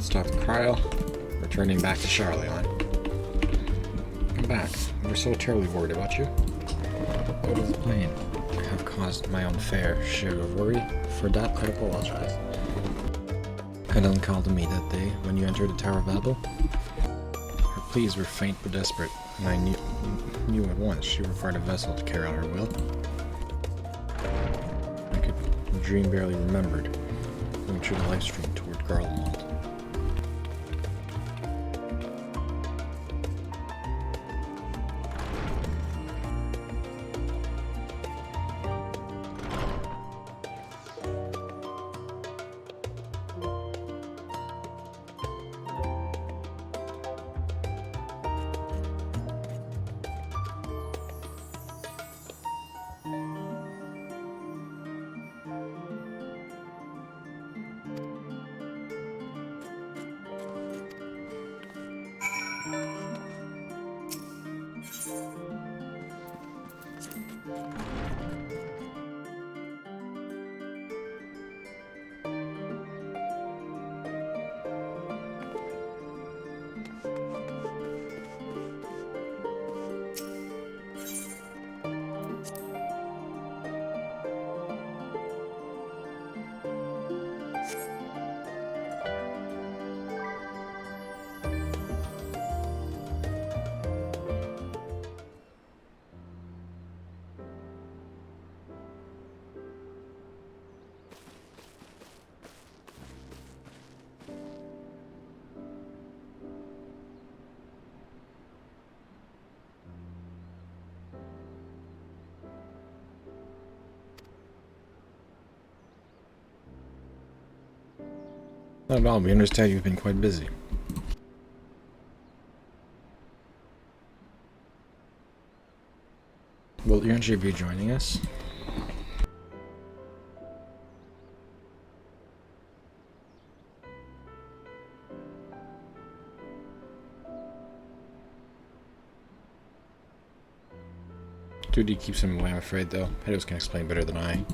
Stop the cryo. Returning back to Charleon. Come back. We're so terribly worried about you. Out of the plane. I have caused my own fair share of worry. For that, I apologize. Helen called to me that day when you entered the Tower of Babel. Her pleas were faint but desperate, and I knew at once she required a vessel to carry out her will. I could dream barely remembered, going through the life stream toward Garlemald. Not at all. We understand you've been quite busy. Will you actually be joining us? Duty keeps him away, I'm afraid, though. Hedos can explain better than I.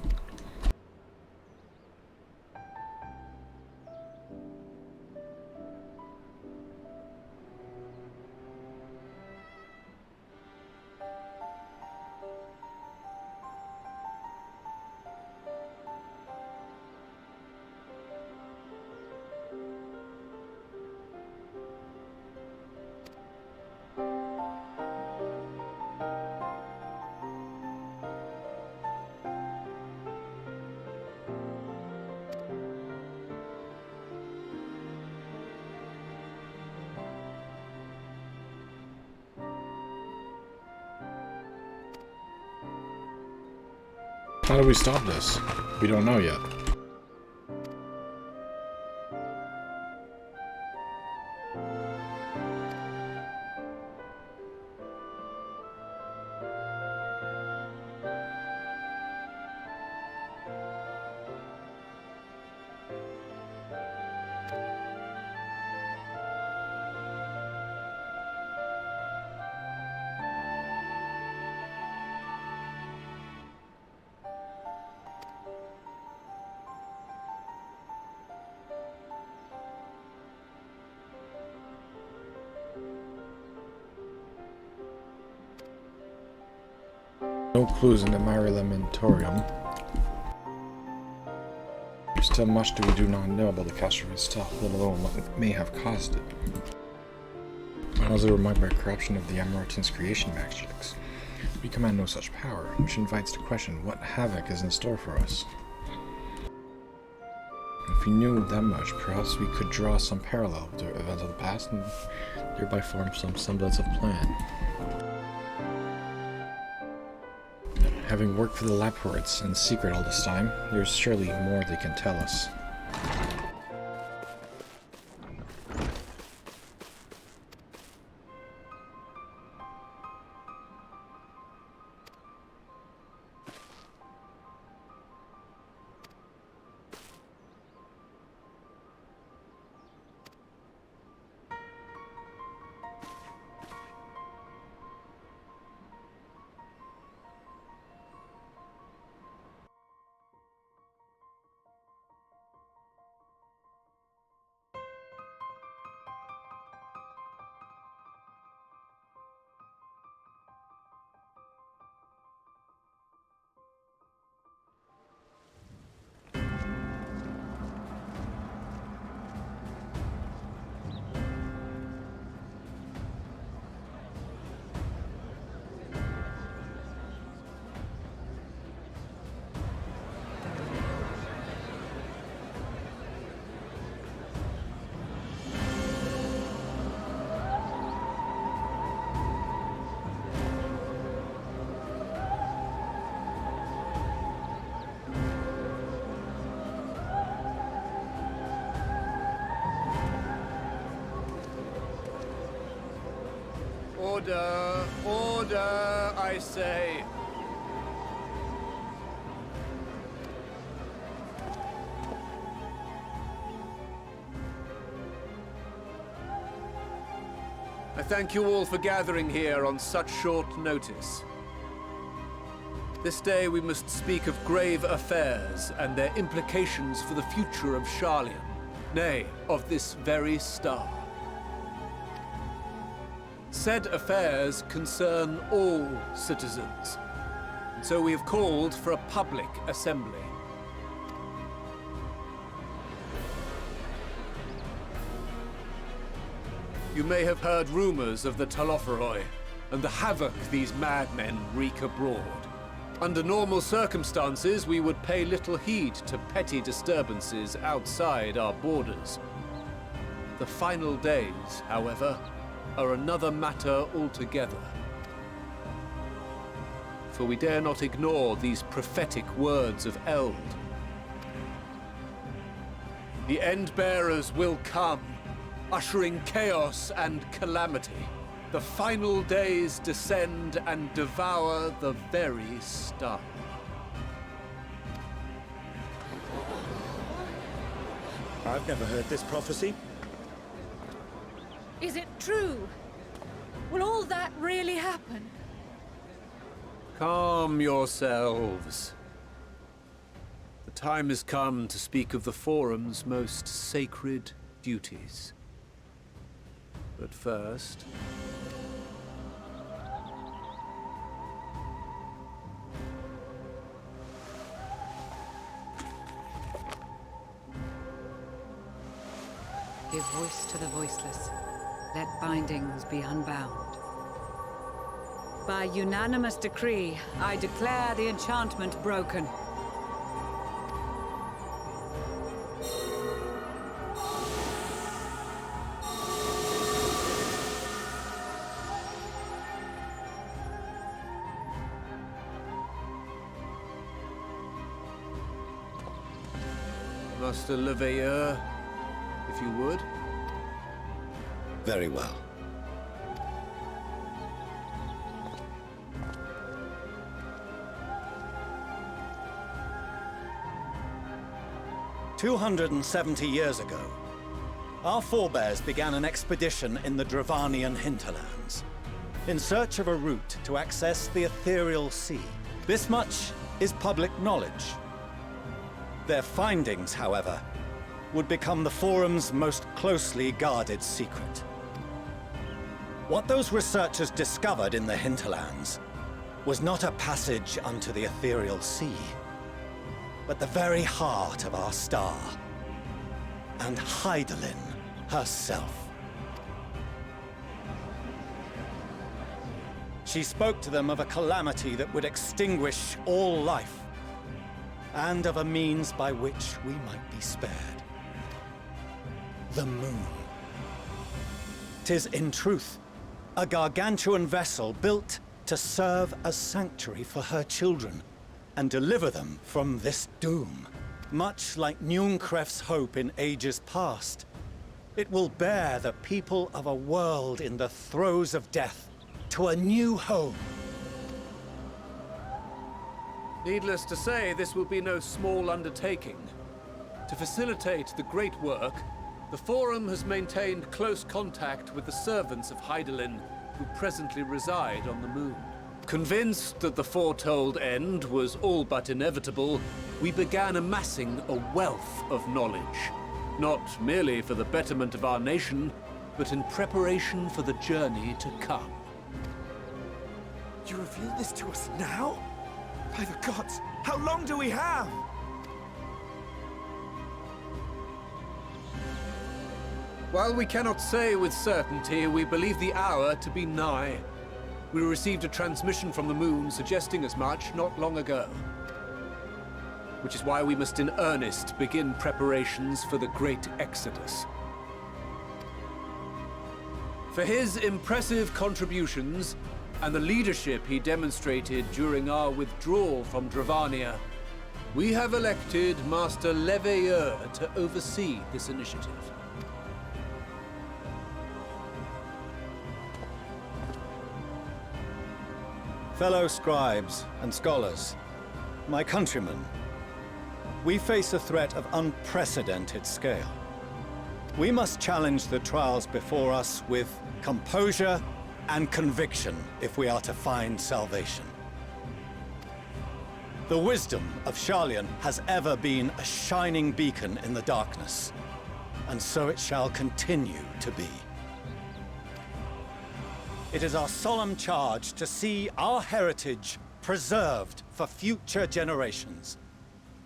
How do we stop this? We don't know yet. No clues in the Mare Lamentorium. There's still much that we do not know about the Cactuar itself, let alone what may have caused it. I was reminded by corruption of the Amortin's creation magics. We command no such power, which invites to question what havoc is in store for us. If we knew that much, perhaps we could draw some parallel to events of the past and thereby form some semblance of plan. Having worked for the Laports in secret all this time, there's surely more they can tell us. Order! Order, I say! I thank you all for gathering here on such short notice. This day we must speak of grave affairs and their implications for the future of Sharlayan, nay, of this very star. Said affairs concern all citizens, and so we have called for a public assembly. You may have heard rumors of the Talopheroi and the havoc these madmen wreak abroad. Under normal circumstances, we would pay little heed to petty disturbances outside our borders. The final days, however, are another matter altogether. For we dare not ignore these prophetic words of Eld. The Endbearers will come, ushering chaos and calamity. The final days descend and devour the very star. I've never heard this prophecy. Is it true? Will all that really happen? Calm yourselves. The time has come to speak of the Forum's most sacred duties. But first... Give voice to the voiceless. Let bindings be unbound. By unanimous decree, I declare the enchantment broken. Master Leveilleur, if you would. Very well. "270 years ago, our forebears began an expedition in the Dravanian hinterlands, in search of a route to access the ethereal sea. This much is public knowledge. Their findings, however, would become the Forum's most closely guarded secret. What those researchers discovered in the hinterlands was not a passage unto the ethereal sea, but the very heart of our star, and Hydaelyn herself. She spoke to them of a calamity that would extinguish all life, and of a means by which we might be spared. The moon. 'Tis in truth a gargantuan vessel built to serve as sanctuary for her children and deliver them from this doom. Much like Nunkref's hope in ages past, it will bear the people of a world in the throes of death to a new home. Needless to say, this will be no small undertaking. To facilitate the great work, the Forum has maintained close contact with the servants of Hydaelyn, who presently reside on the moon. Convinced that the foretold end was all but inevitable, we began amassing a wealth of knowledge, not merely for the betterment of our nation, but in preparation for the journey to come. You reveal this to us now? By the gods, how long do we have? While we cannot say with certainty, we believe the hour to be nigh. We received a transmission from the moon suggesting as much not long ago. Which is why we must in earnest begin preparations for the great exodus. For his impressive contributions and the leadership he demonstrated during our withdrawal from Dravania, we have elected Master Leveilleur to oversee this initiative. Fellow scribes and scholars, my countrymen, we face a threat of unprecedented scale. We must challenge the trials before us with composure and conviction if we are to find salvation. The wisdom of Sharlayan has ever been a shining beacon in the darkness, and so it shall continue to be. It is our solemn charge to see our heritage preserved for future generations.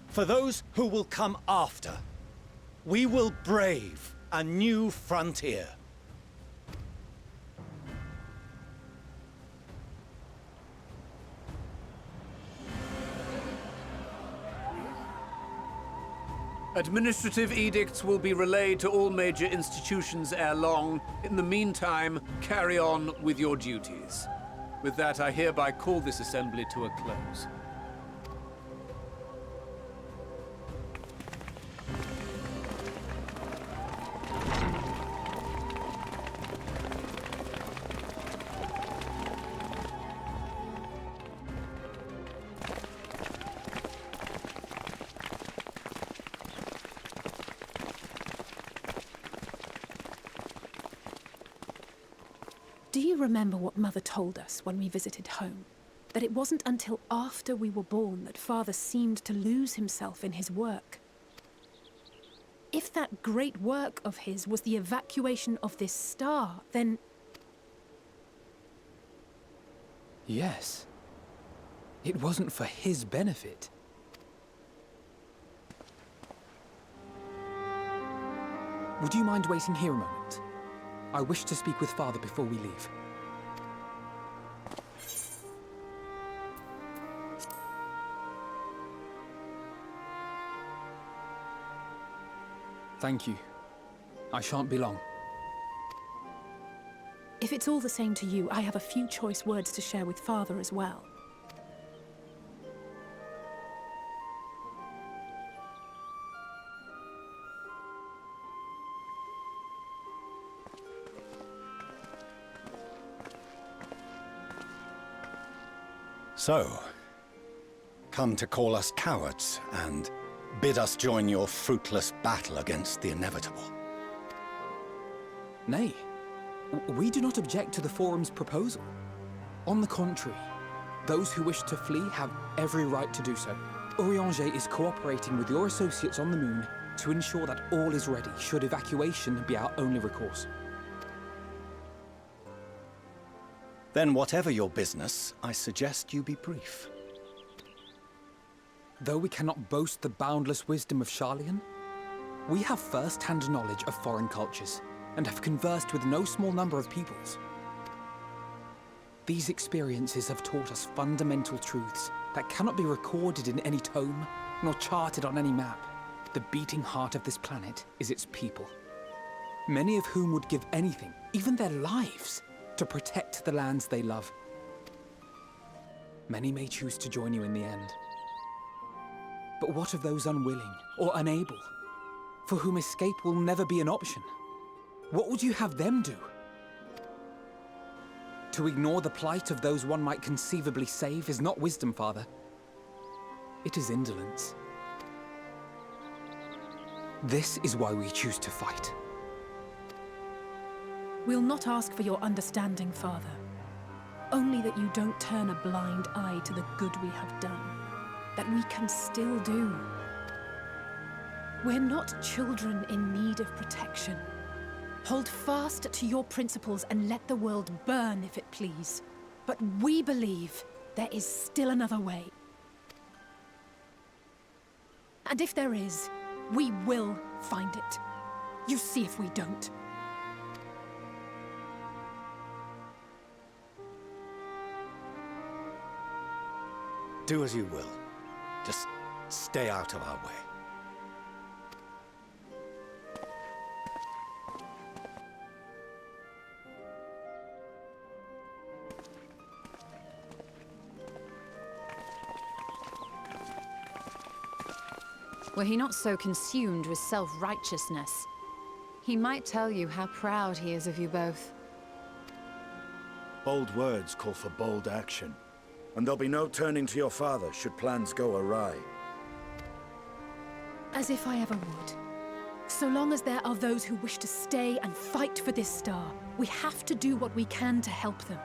For those who will come after, we will brave a new frontier. Administrative edicts will be relayed to all major institutions ere long. In the meantime, carry on with your duties. With that, I hereby call this assembly to a close. Do you remember what Mother told us when we visited home? That it wasn't until after we were born that Father seemed to lose himself in his work. If that great work of his was the evacuation of this star, then... Yes. It wasn't for his benefit. Would you mind waiting here a moment? I wish to speak with Father before we leave. Thank you. I shan't be long. If it's all the same to you, I have a few choice words to share with Father as well. So, come to call us cowards and bid us join your fruitless battle against the inevitable. Nay, we do not object to the Forum's proposal. On the contrary, those who wish to flee have every right to do so. Urianger is cooperating with your associates on the moon to ensure that all is ready should evacuation be our only recourse. Then whatever your business, I suggest you be brief. Though we cannot boast the boundless wisdom of Sharlayan, we have first-hand knowledge of foreign cultures and have conversed with no small number of peoples. These experiences have taught us fundamental truths that cannot be recorded in any tome, nor charted on any map. The beating heart of this planet is its people, many of whom would give anything, even their lives, to protect the lands they love. Many may choose to join you in the end. But what of those unwilling or unable, for whom escape will never be an option? What would you have them do? To ignore the plight of those one might conceivably save is not wisdom, Father. It is indolence. This is why we choose to fight. We'll not ask for your understanding, Father. Only that you don't turn a blind eye to the good we have done. That we can still do. We're not children in need of protection. Hold fast to your principles and let the world burn if it please. But we believe there is still another way. And if there is, we will find it. You see if we don't. Do as you will. Just stay out of our way. Were he not so consumed with self-righteousness, he might tell you how proud he is of you both. Bold words call for bold action. And there'll be no turning to your father should plans go awry. As if I ever would. So long as there are those who wish to stay and fight for this star, we have to do what we can to help them.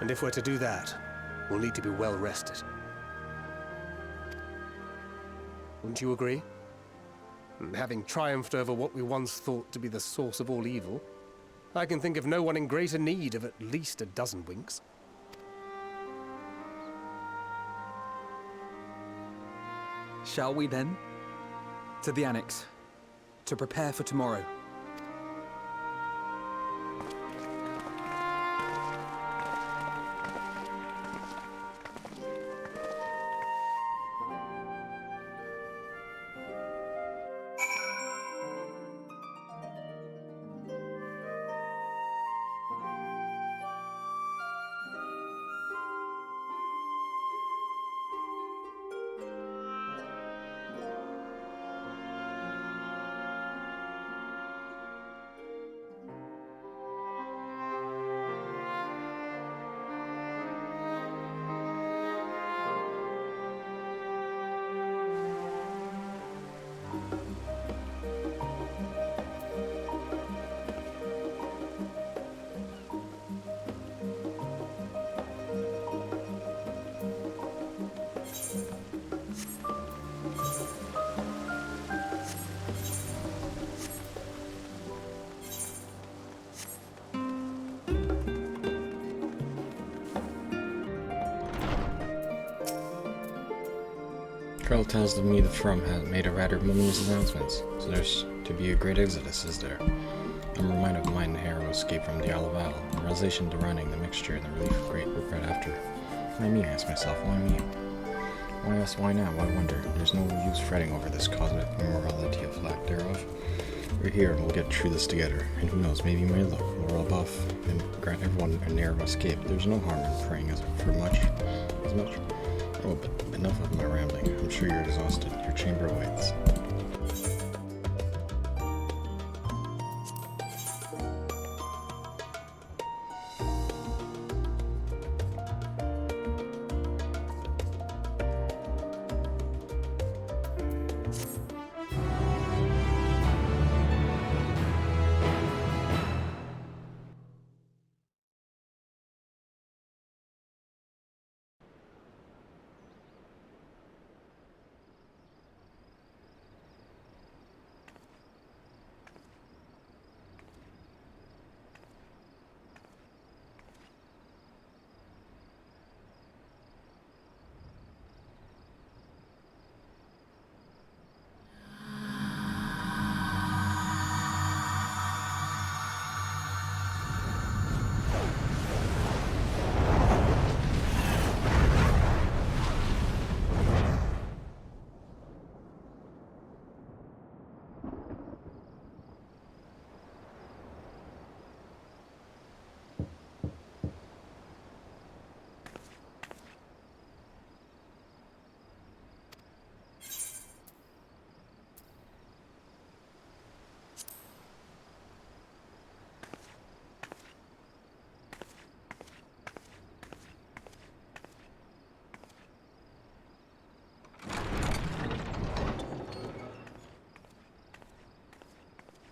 And if we're to do that, we'll need to be well rested. Wouldn't you agree? And having triumphed over what we once thought to be the source of all evil, I can think of no one in greater need of at least a dozen winks. Shall we then? To the Annex. To prepare for tomorrow. Krell tells me the From has made a rather ominous announcements, so there's to be a great exodus, is there? I'm reminded of mine narrow escape from the Alaval, the realization deriving the mixture and the relief of great regret after. Why me, I ask myself, why me? Why ask why now? Why wonder? There's no use fretting over this cosmic morality of lack thereof. We're here and we'll get through this together, and who knows, maybe my luck will roll off and grant everyone a narrow escape. There's no harm in praying for much. Oh, but enough of my rambling. I'm sure you're exhausted. Your chamber awaits.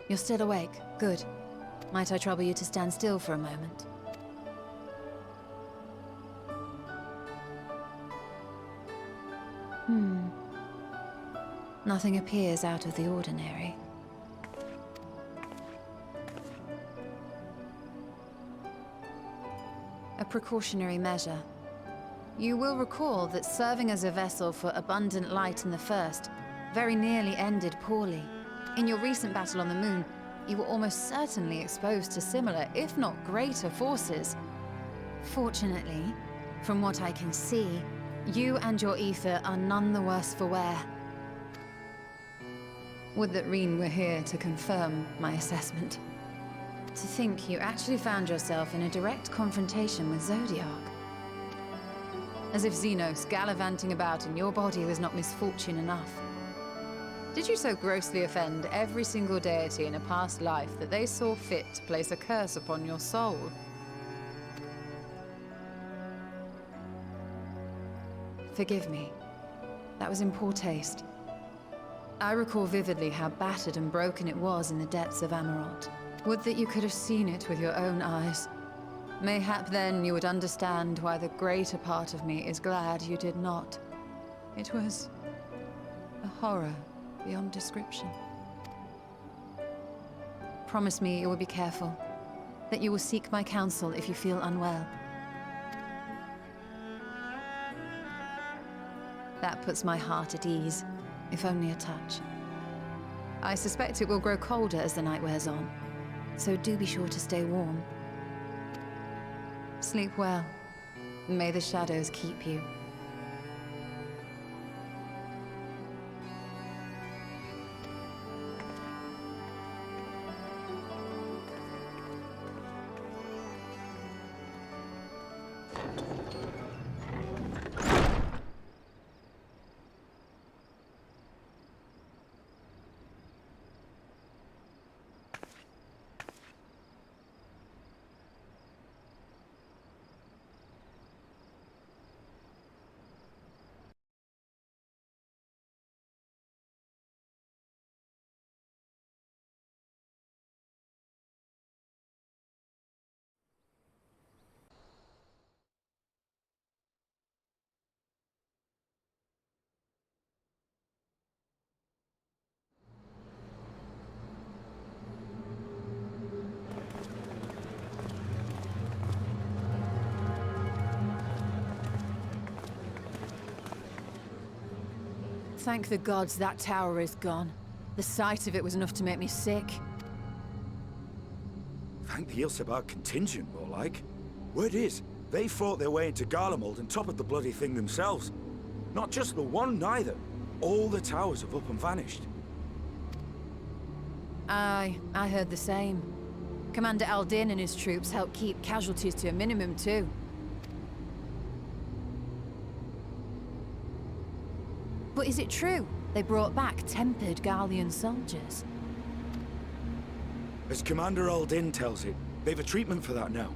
You're still awake? Good. Might I trouble you to stand still for a moment? Nothing appears out of the ordinary. A precautionary measure. You will recall that serving as a vessel for abundant light in the First very nearly ended poorly. In your recent battle on the Moon, you were almost certainly exposed to similar, if not greater, forces. Fortunately, from what I can see, you and your Aether are none the worse for wear. Would that Reen were here to confirm my assessment. To think you actually found yourself in a direct confrontation with Zodiark. As if Xenos gallivanting about in your body was not misfortune enough. Did you so grossly offend every single deity in a past life that they saw fit to place a curse upon your soul? Forgive me. That was in poor taste. I recall vividly how battered and broken it was in the depths of Amarot. Would that you could have seen it with your own eyes. Mayhap then you would understand why the greater part of me is glad you did not. It was a horror beyond description. Promise me you will be careful, that you will seek my counsel if you feel unwell. That puts my heart at ease, if only a touch. I suspect it will grow colder as the night wears on, so do be sure to stay warm. Sleep well. May the shadows keep you. Thank the gods that tower is gone. The sight of it was enough to make me sick. Thank the Ilsebar contingent, more like. Word is, they fought their way into Garlemald and toppled the bloody thing themselves. Not just the one, neither. All the towers have up and vanished. Aye, I heard the same. Commander Aldin and his troops helped keep casualties to a minimum, too. But is it true? They brought back tempered Garlean soldiers. As Commander Aldin tells it, they've a treatment for that now.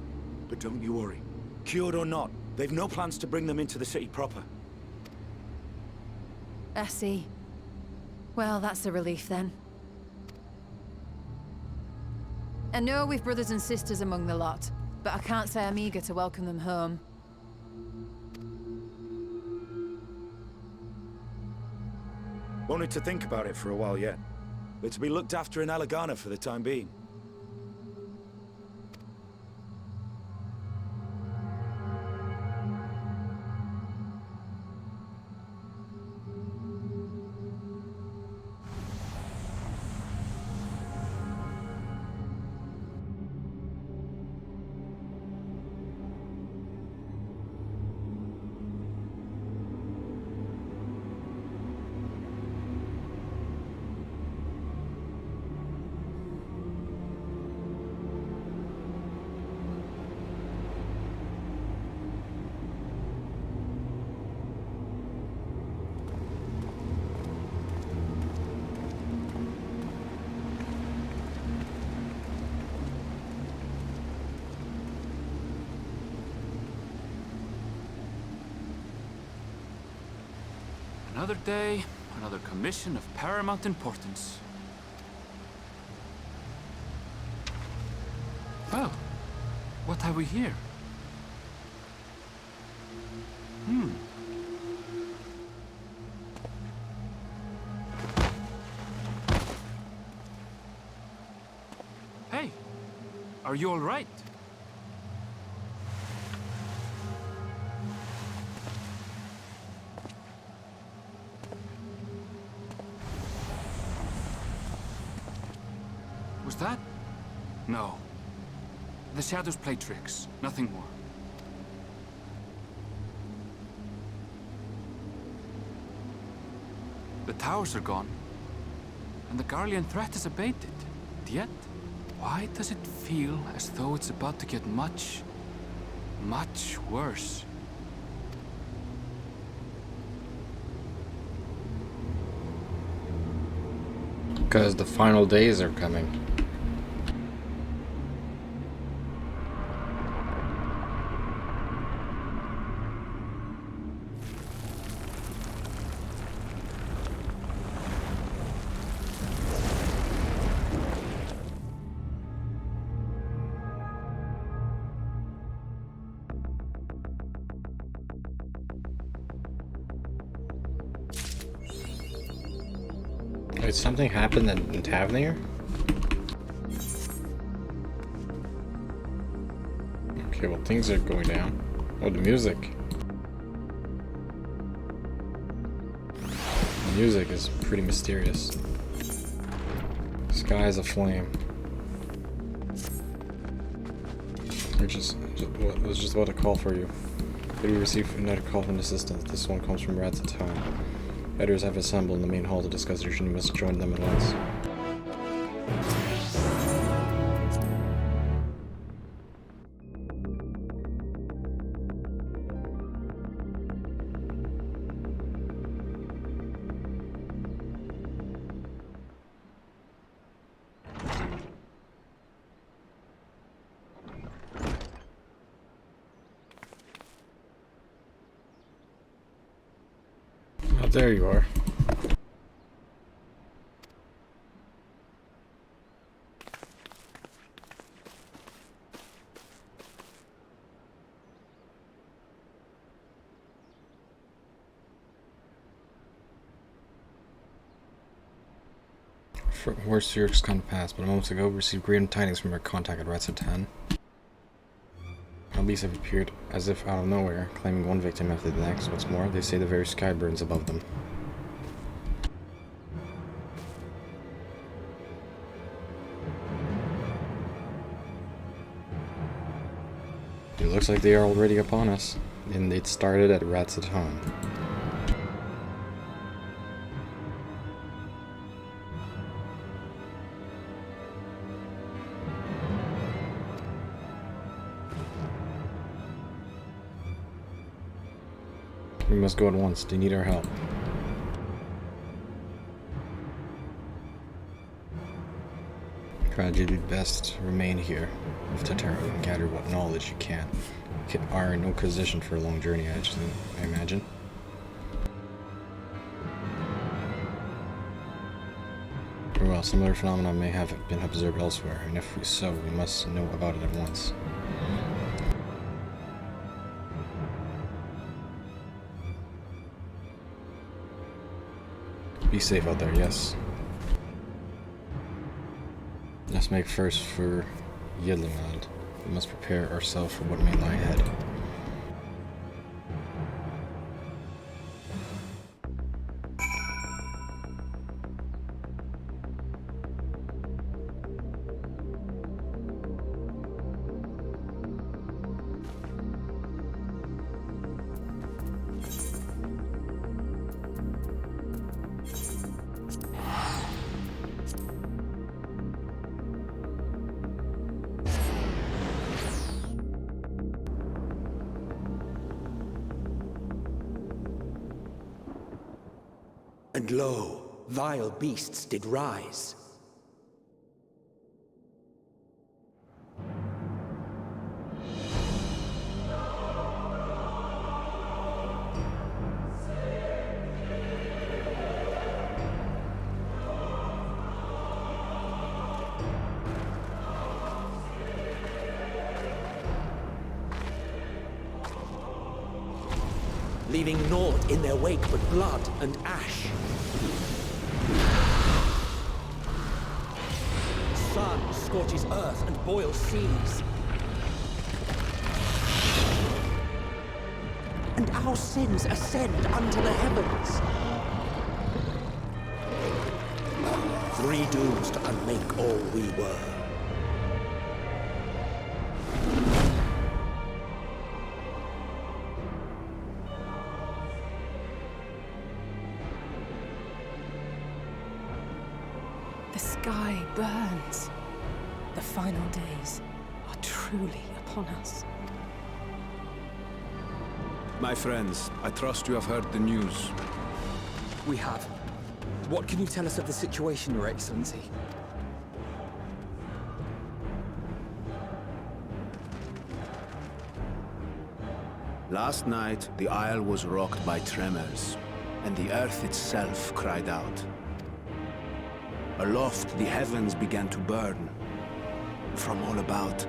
But don't you worry. Cured or not, they've no plans to bring them into the city proper. I see. Well, that's a relief then. I know we've brothers and sisters among the lot, but I can't say I'm eager to welcome them home. Wanted to think about it for a while yet. But to be looked after in Alagana for the time being. Another day, another commission of paramount importance. Well, what have we here? Hey, are you all right? Was that? No. The shadows play tricks, nothing more. The towers are gone, and the Garlean threat is abated. Yet, why does it feel as though it's about to get much, much worse? Because the final days are coming. Wait, something happened in Tavernier? Okay, well, things are going down. Oh, the music. The music is pretty mysterious. Sky is aflame. I was just about to call for you. But we received another call from assistance. This one comes from Rats at Town. Editors have assembled in the main hall to discuss your journey. You must join them at once. Oh, there you are. Worst fears come to pass, but moments ago we received great tidings from our contact at Rats at 10. Beasts have appeared as if out of nowhere, claiming one victim after the next. What's more, they say the very sky burns above them. It looks like they are already upon us, and it started at Rats at Home. We must go at once. They need our help. Tragedy best to remain here with Tatara and gather what knowledge you can. You are in no position for a long journey, I imagine. Well, similar phenomena may have been observed elsewhere, and if so, we must know about it at once. Be safe out there, yes. Let's make first for Yedlinland. We must prepare ourselves for what may lie ahead. And lo, vile beasts did rise. Leaving naught in their wake but blood and ash. The sun scorches earth and boils seas. And our sins ascend unto the heavens. Three dooms to unmake all we were. The sky burns. The final days are truly upon us. My friends, I trust you have heard the news. We have. What can you tell us of the situation, Your Excellency? Last night, the isle was rocked by tremors, and the earth itself cried out. Aloft, the heavens began to burn. From all about,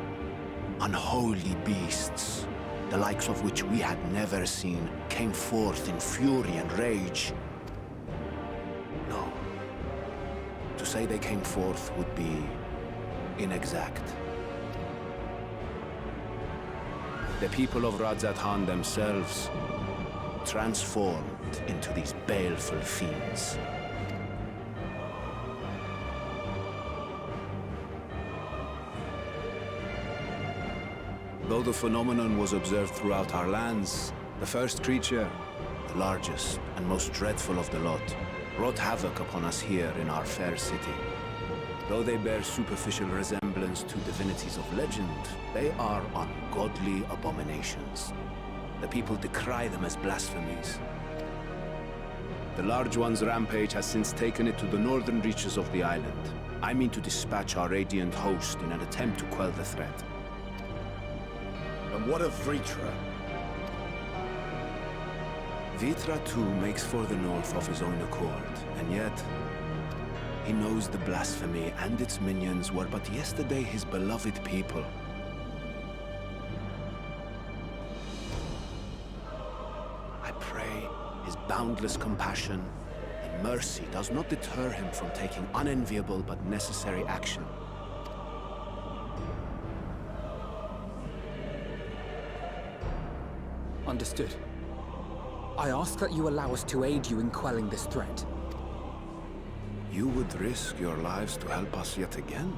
unholy beasts, the likes of which we had never seen, came forth in fury and rage. No. To say they came forth would be inexact. The people of Radzat-Han themselves transformed into these baleful fiends. Though the phenomenon was observed throughout our lands, the first creature, the largest and most dreadful of the lot, wrought havoc upon us here in our fair city. Though they bear superficial resemblance to divinities of legend, they are ungodly abominations. The people decry them as blasphemies. The Large One's rampage has since taken it to the northern reaches of the island. I mean to dispatch our radiant host in an attempt to quell the threat. And what of Vritra? Vritra too makes for the north of his own accord, and yet he knows the blasphemy and its minions were but yesterday his beloved people. I pray his boundless compassion and mercy does not deter him from taking unenviable but necessary action. Understood. I ask that you allow us to aid you in quelling this threat. You would risk your lives to help us yet again?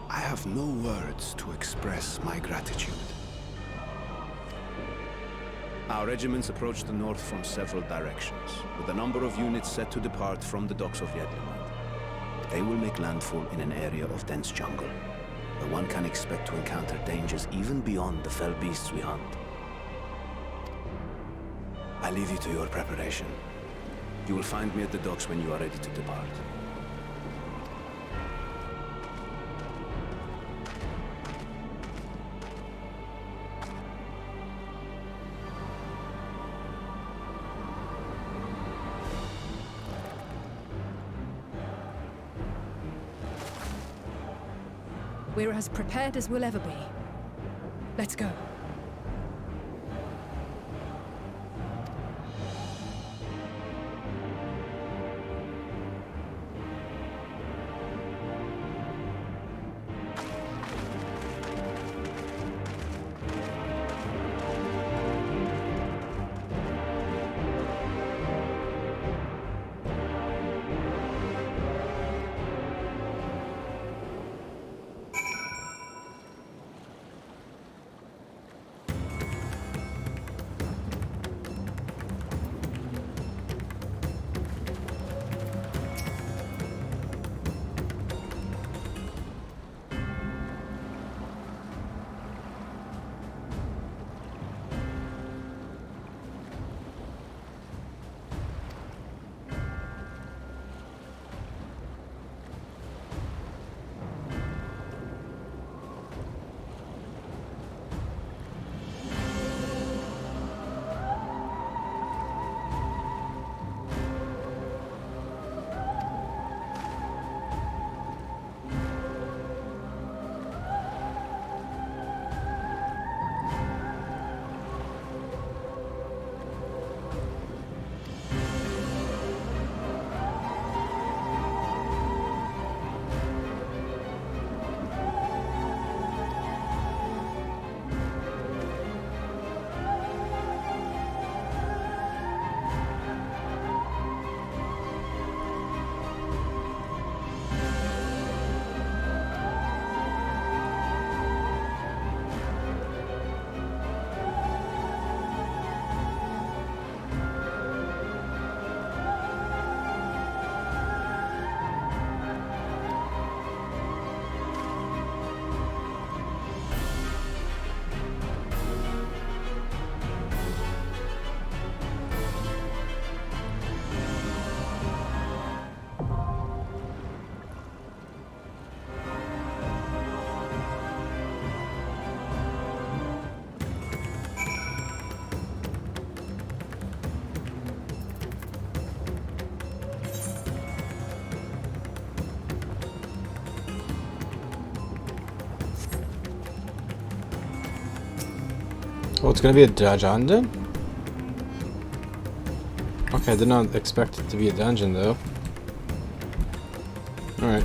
I have no words to express my gratitude. Our regiments approach the north from several directions, with a number of units set to depart from the docks of Yedlamad. They will make landfall in an area of dense jungle, where one can expect to encounter dangers even beyond the fell beasts we hunt. I leave you to your preparation. You will find me at the docks when you are ready to depart. We're as prepared as we'll ever be. Let's go. So it's gonna be a dungeon? Okay, I did not expect it to be a dungeon though. Alright.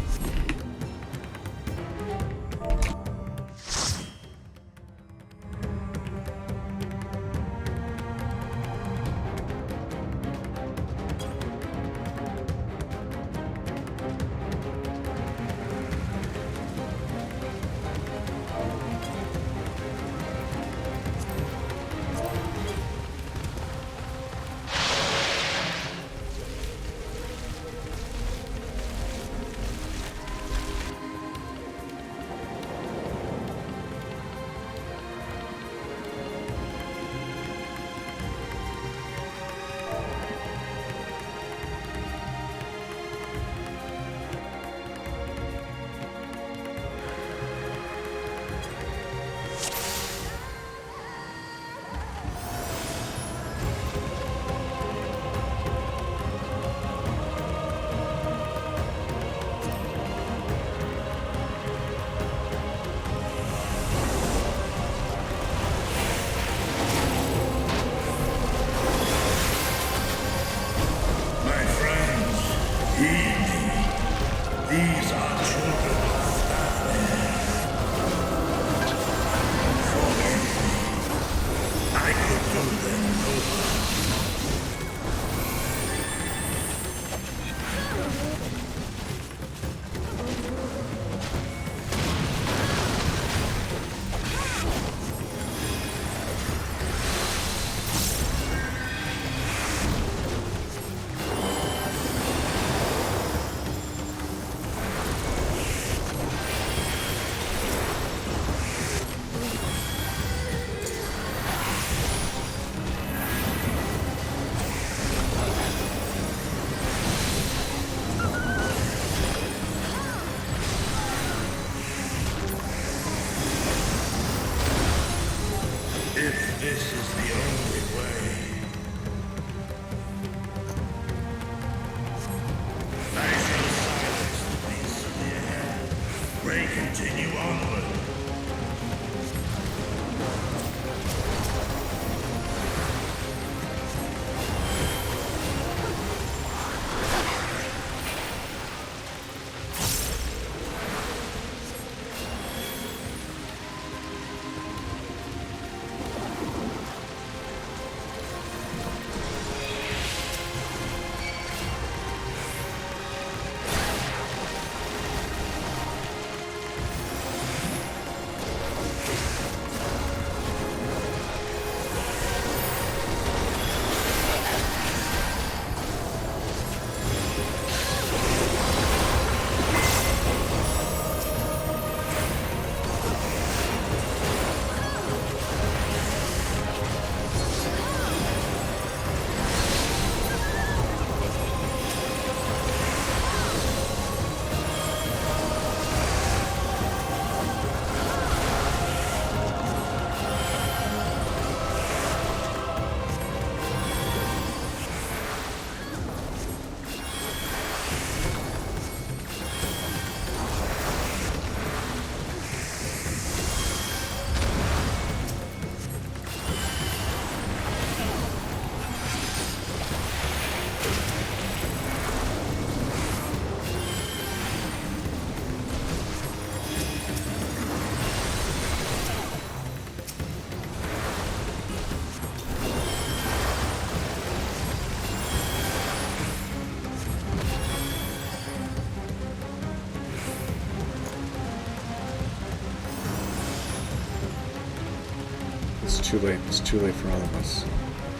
It's too late. It's too late for all of us.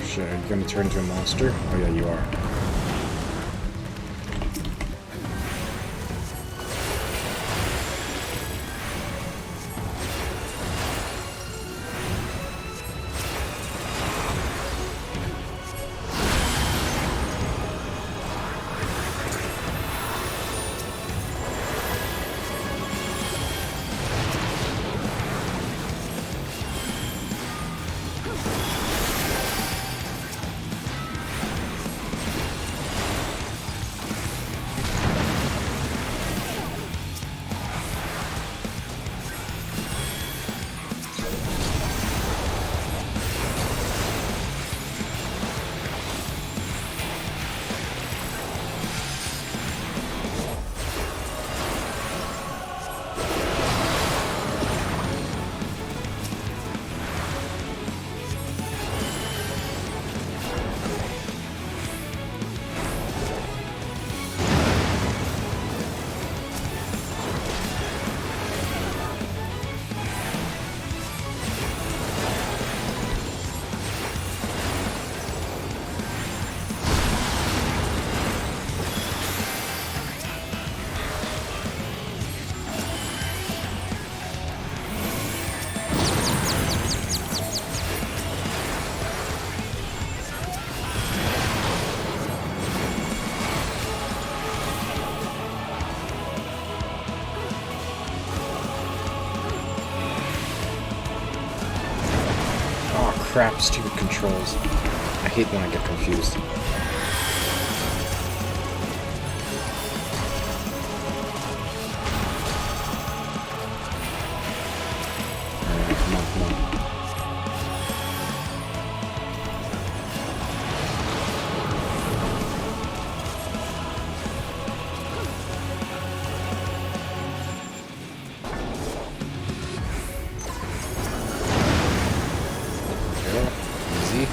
Shit, are you gonna turn into a monster? Oh yeah, you are. crap, stupid controls. I hate when I get confused. Alright, come on, come on. Easy.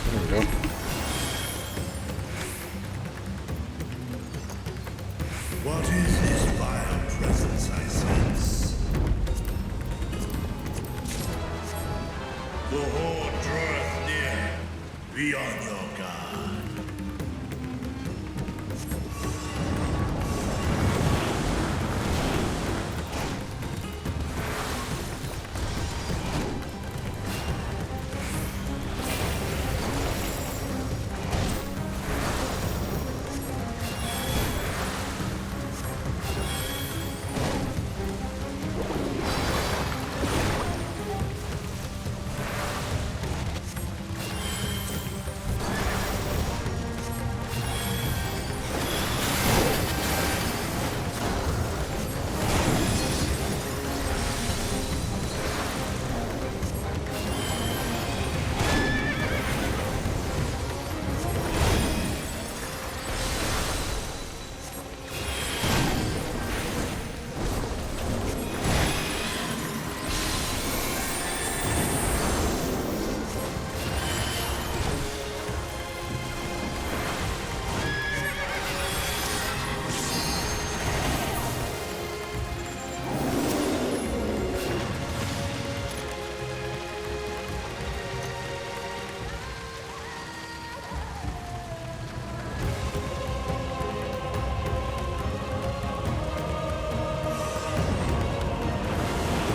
There we go. What is this vile presence I sense? The horde draweth near. Be on your guard.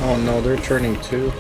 Oh no, they're turning too.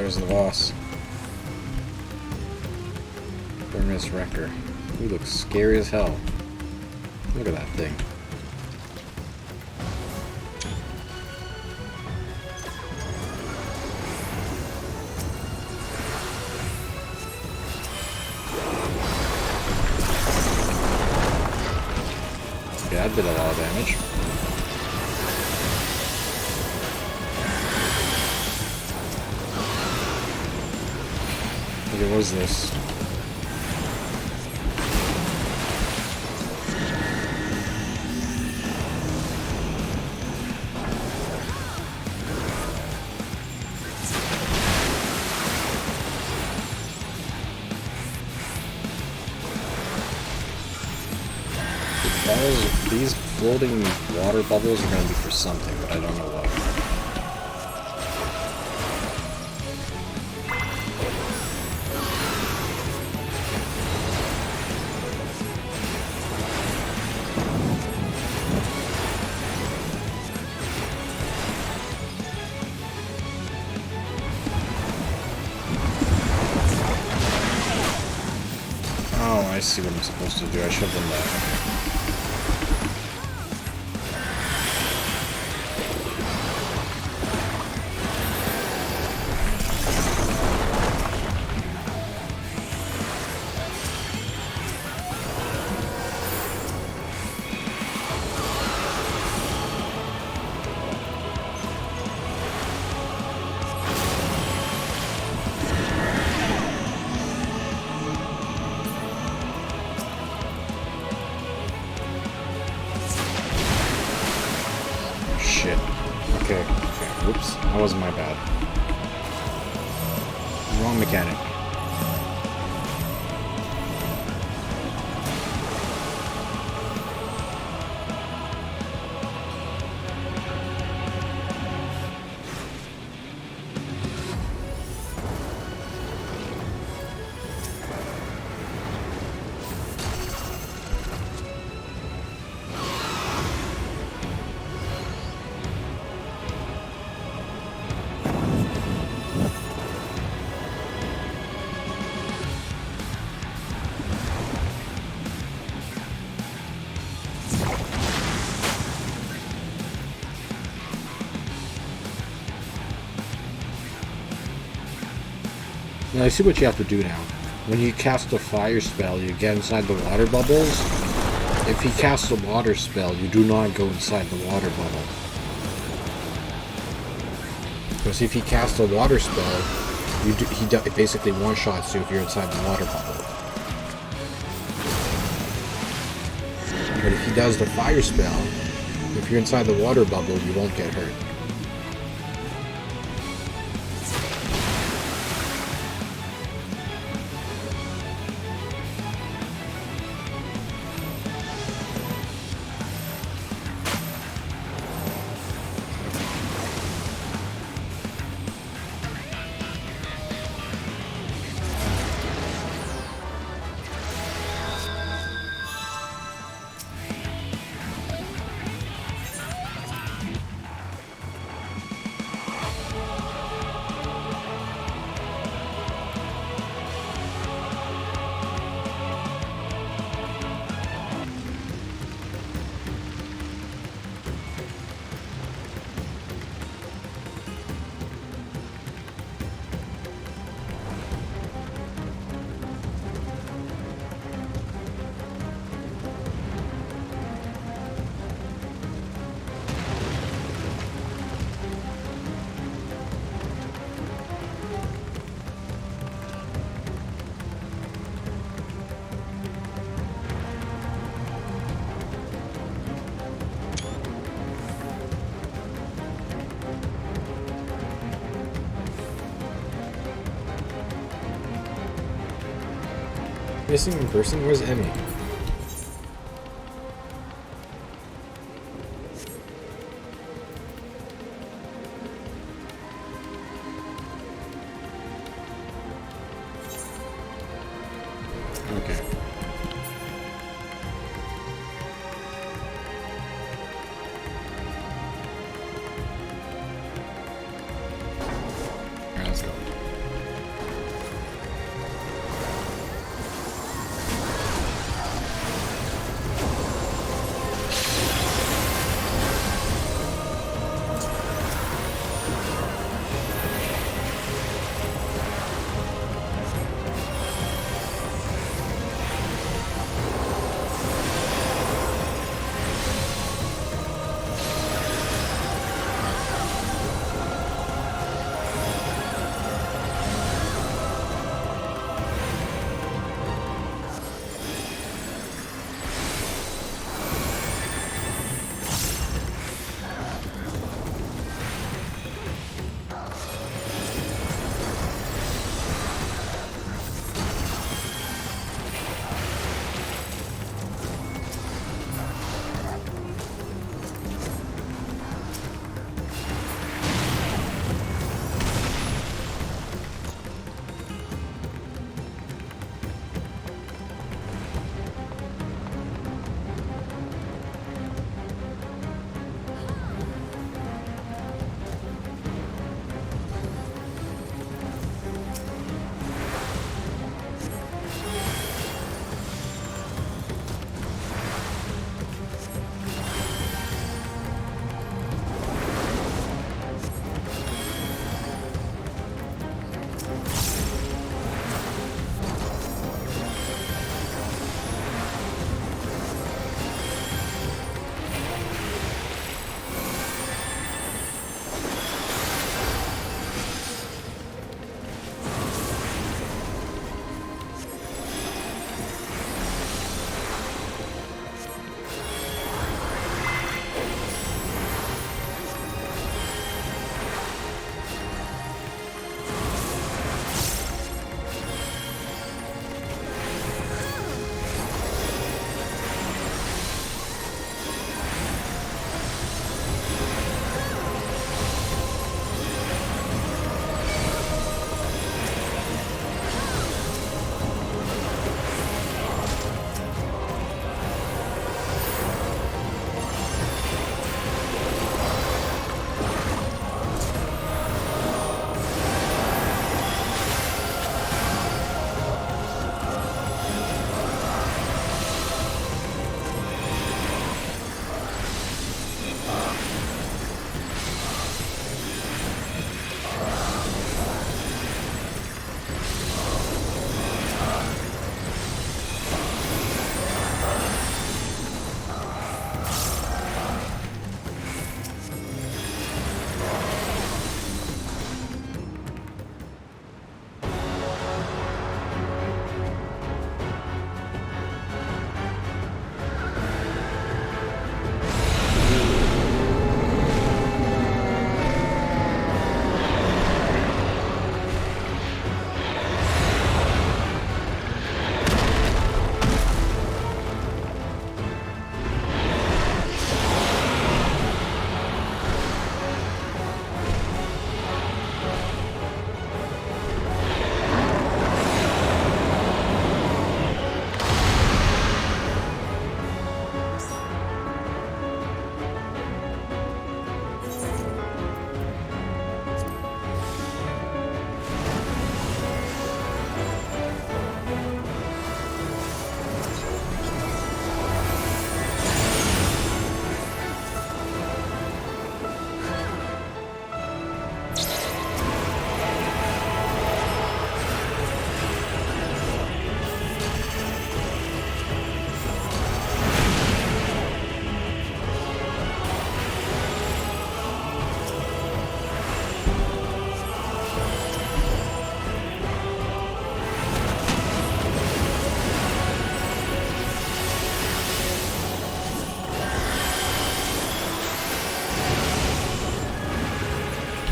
there's the boss. Burmese Wrecker. He looks scary as hell. Look at that thing. Yeah, that did a lot of damage. Okay, what is this? These floating water bubbles are going to be for something, but I don't know what. Oh, I see what I'm supposed to do. I should have done that. Shit. Okay. Whoops. That wasn't my bad. Wrong mechanic. Now I see what you have to do now. When you cast a fire spell, you get inside the water bubbles. If he casts a water spell, you do not go inside the water bubble. Because if he casts a water spell, he basically one-shots you if you're inside the water bubble. But if he does the fire spell, if you're inside the water bubble, you won't get hurt. Missing person? Where's Emmy? Okay. Alright, let's go.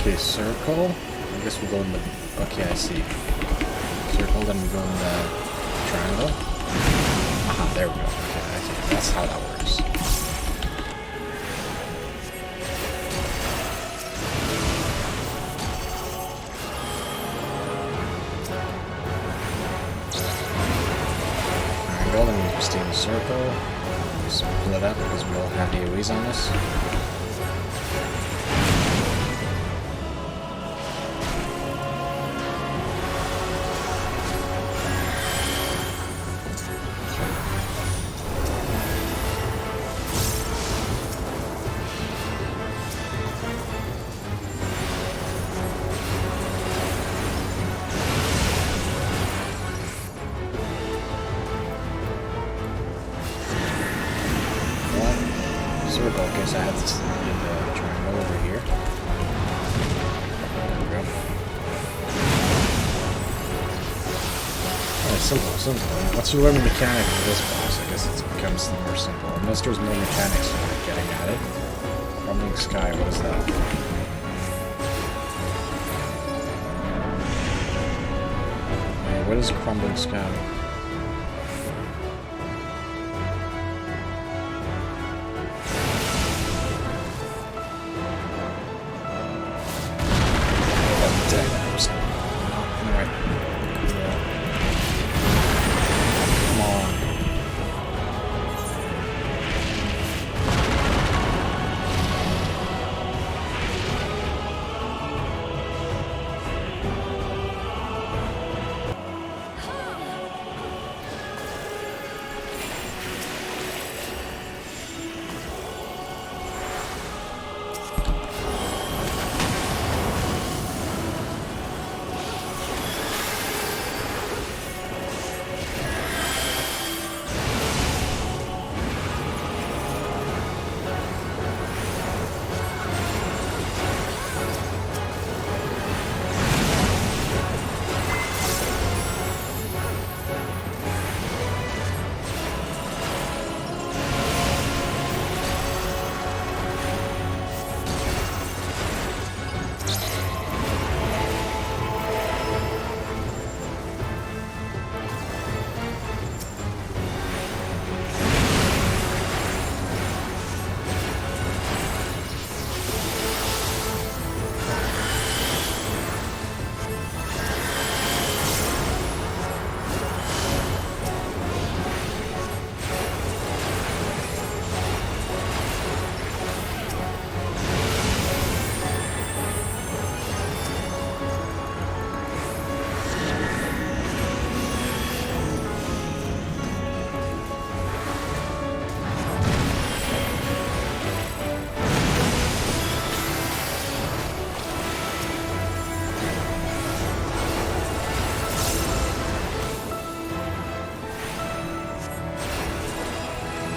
Okay, circle. I guess we'll go in the... Okay, I see. Circle, then we go in the triangle. Aha, there we go. Okay, I see. That's how that works. Triangle, then we stay in the circle. We split up because we all have AoEs on us. Circle, okay, so I have this triangle over here. There we go. Alright, simple. Once you learn the mechanic of this boss, I guess it becomes more simple. Unless there's more mechanics that are getting at it. Crumbling Sky, what is that? What is Crumbling Sky?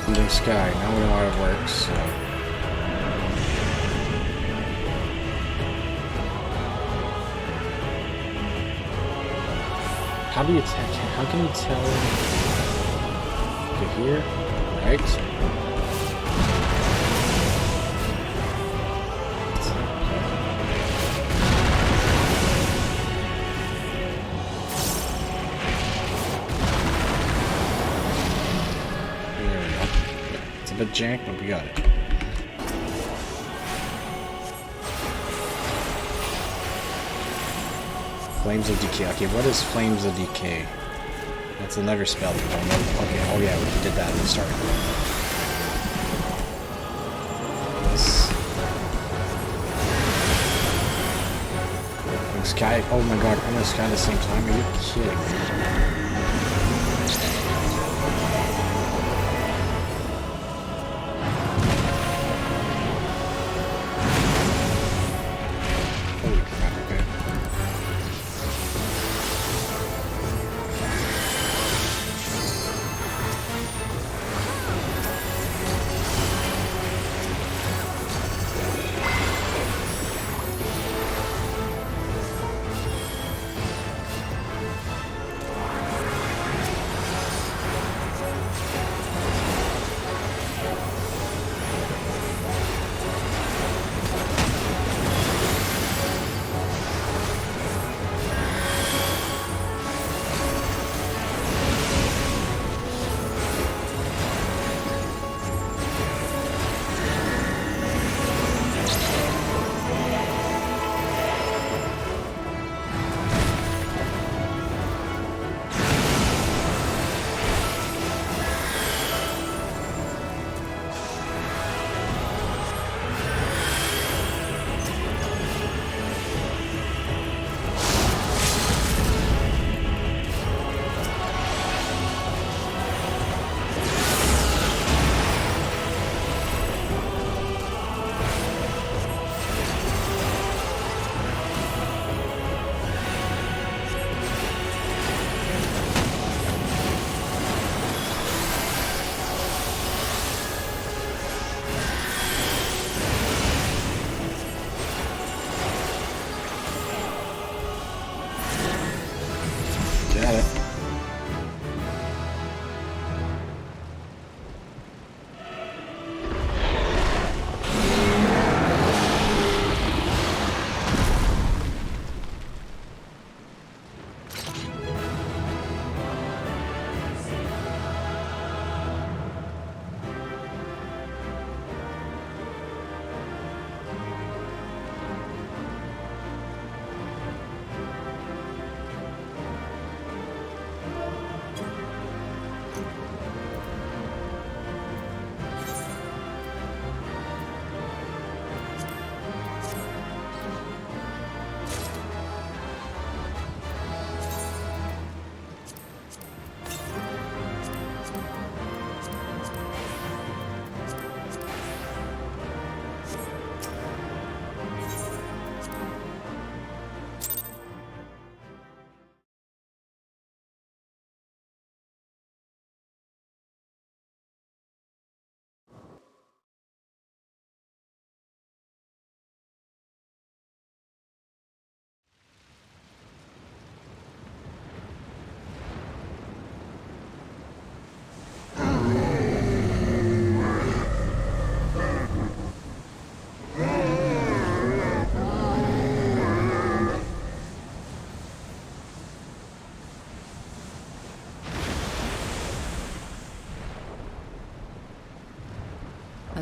Crumbling Sky. Now we know how it works, so... How do you how can you tell? Okay, here, right? A bit jank, but we got it. Flames of Decay. Okay, what is Flames of Decay? That's another spell that we don't know. Okay, oh yeah, we did that at the start. Sky. Oh my god, I'm in the sky at the same time. Are you kidding me?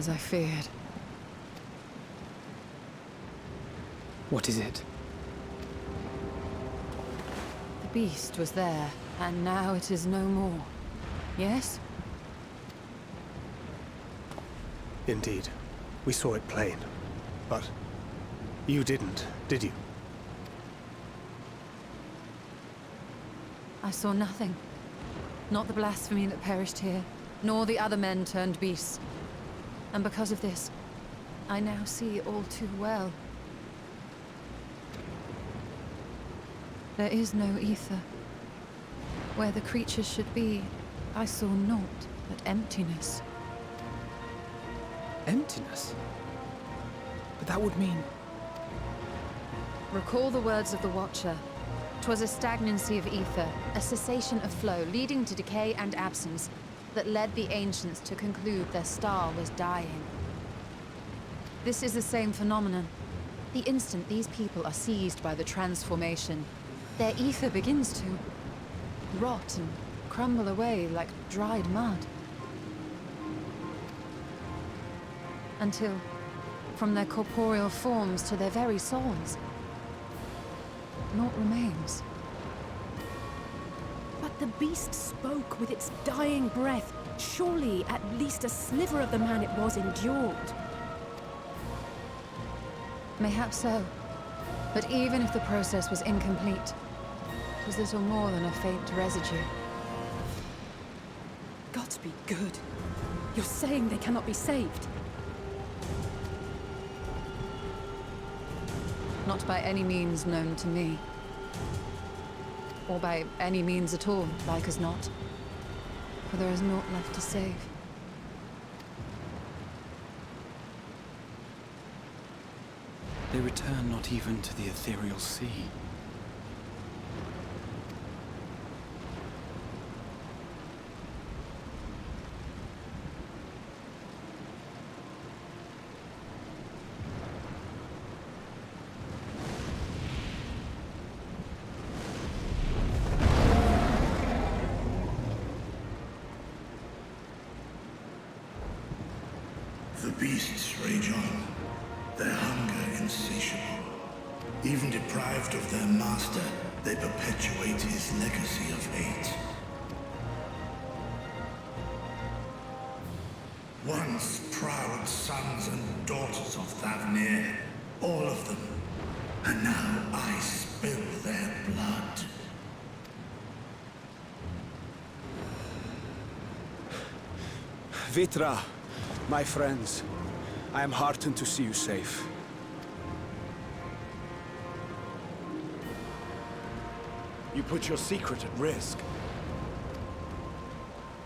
as I feared. What is it? The beast was there, and now it is no more. Yes? Indeed. We saw it plain. But you didn't, did you? I saw nothing. Not the blasphemy that perished here, nor the other men turned beasts. And because of this, I now see all too well. There is no Aether. Where the creatures should be, I saw naught but emptiness. Emptiness? But that would mean... Recall the words of the Watcher. 'Twas a stagnancy of ether, a cessation of flow, leading to decay and absence, that led the ancients to conclude their star was dying. This is the same phenomenon. The instant these people are seized by the transformation, their ether begins to rot and crumble away like dried mud. Until, from their corporeal forms to their very souls, naught remains. But the beast spoke with its dying breath. Surely at least a sliver of the man it was endured. Mayhap so. But even if the process was incomplete, it was little more than a faint residue. Gods be good. You're saying they cannot be saved? Not by any means known to me. Or by any means at all, like as not. For there is naught left to save. They return not even to the ethereal sea. The beasts rage on, their hunger insatiable. Even deprived of their master, they perpetuate his legacy of hate. Once proud sons and daughters of Thavnir, all of them, and now I spill their blood. Vitra, my friends, I am heartened to see you safe. You put your secret at risk.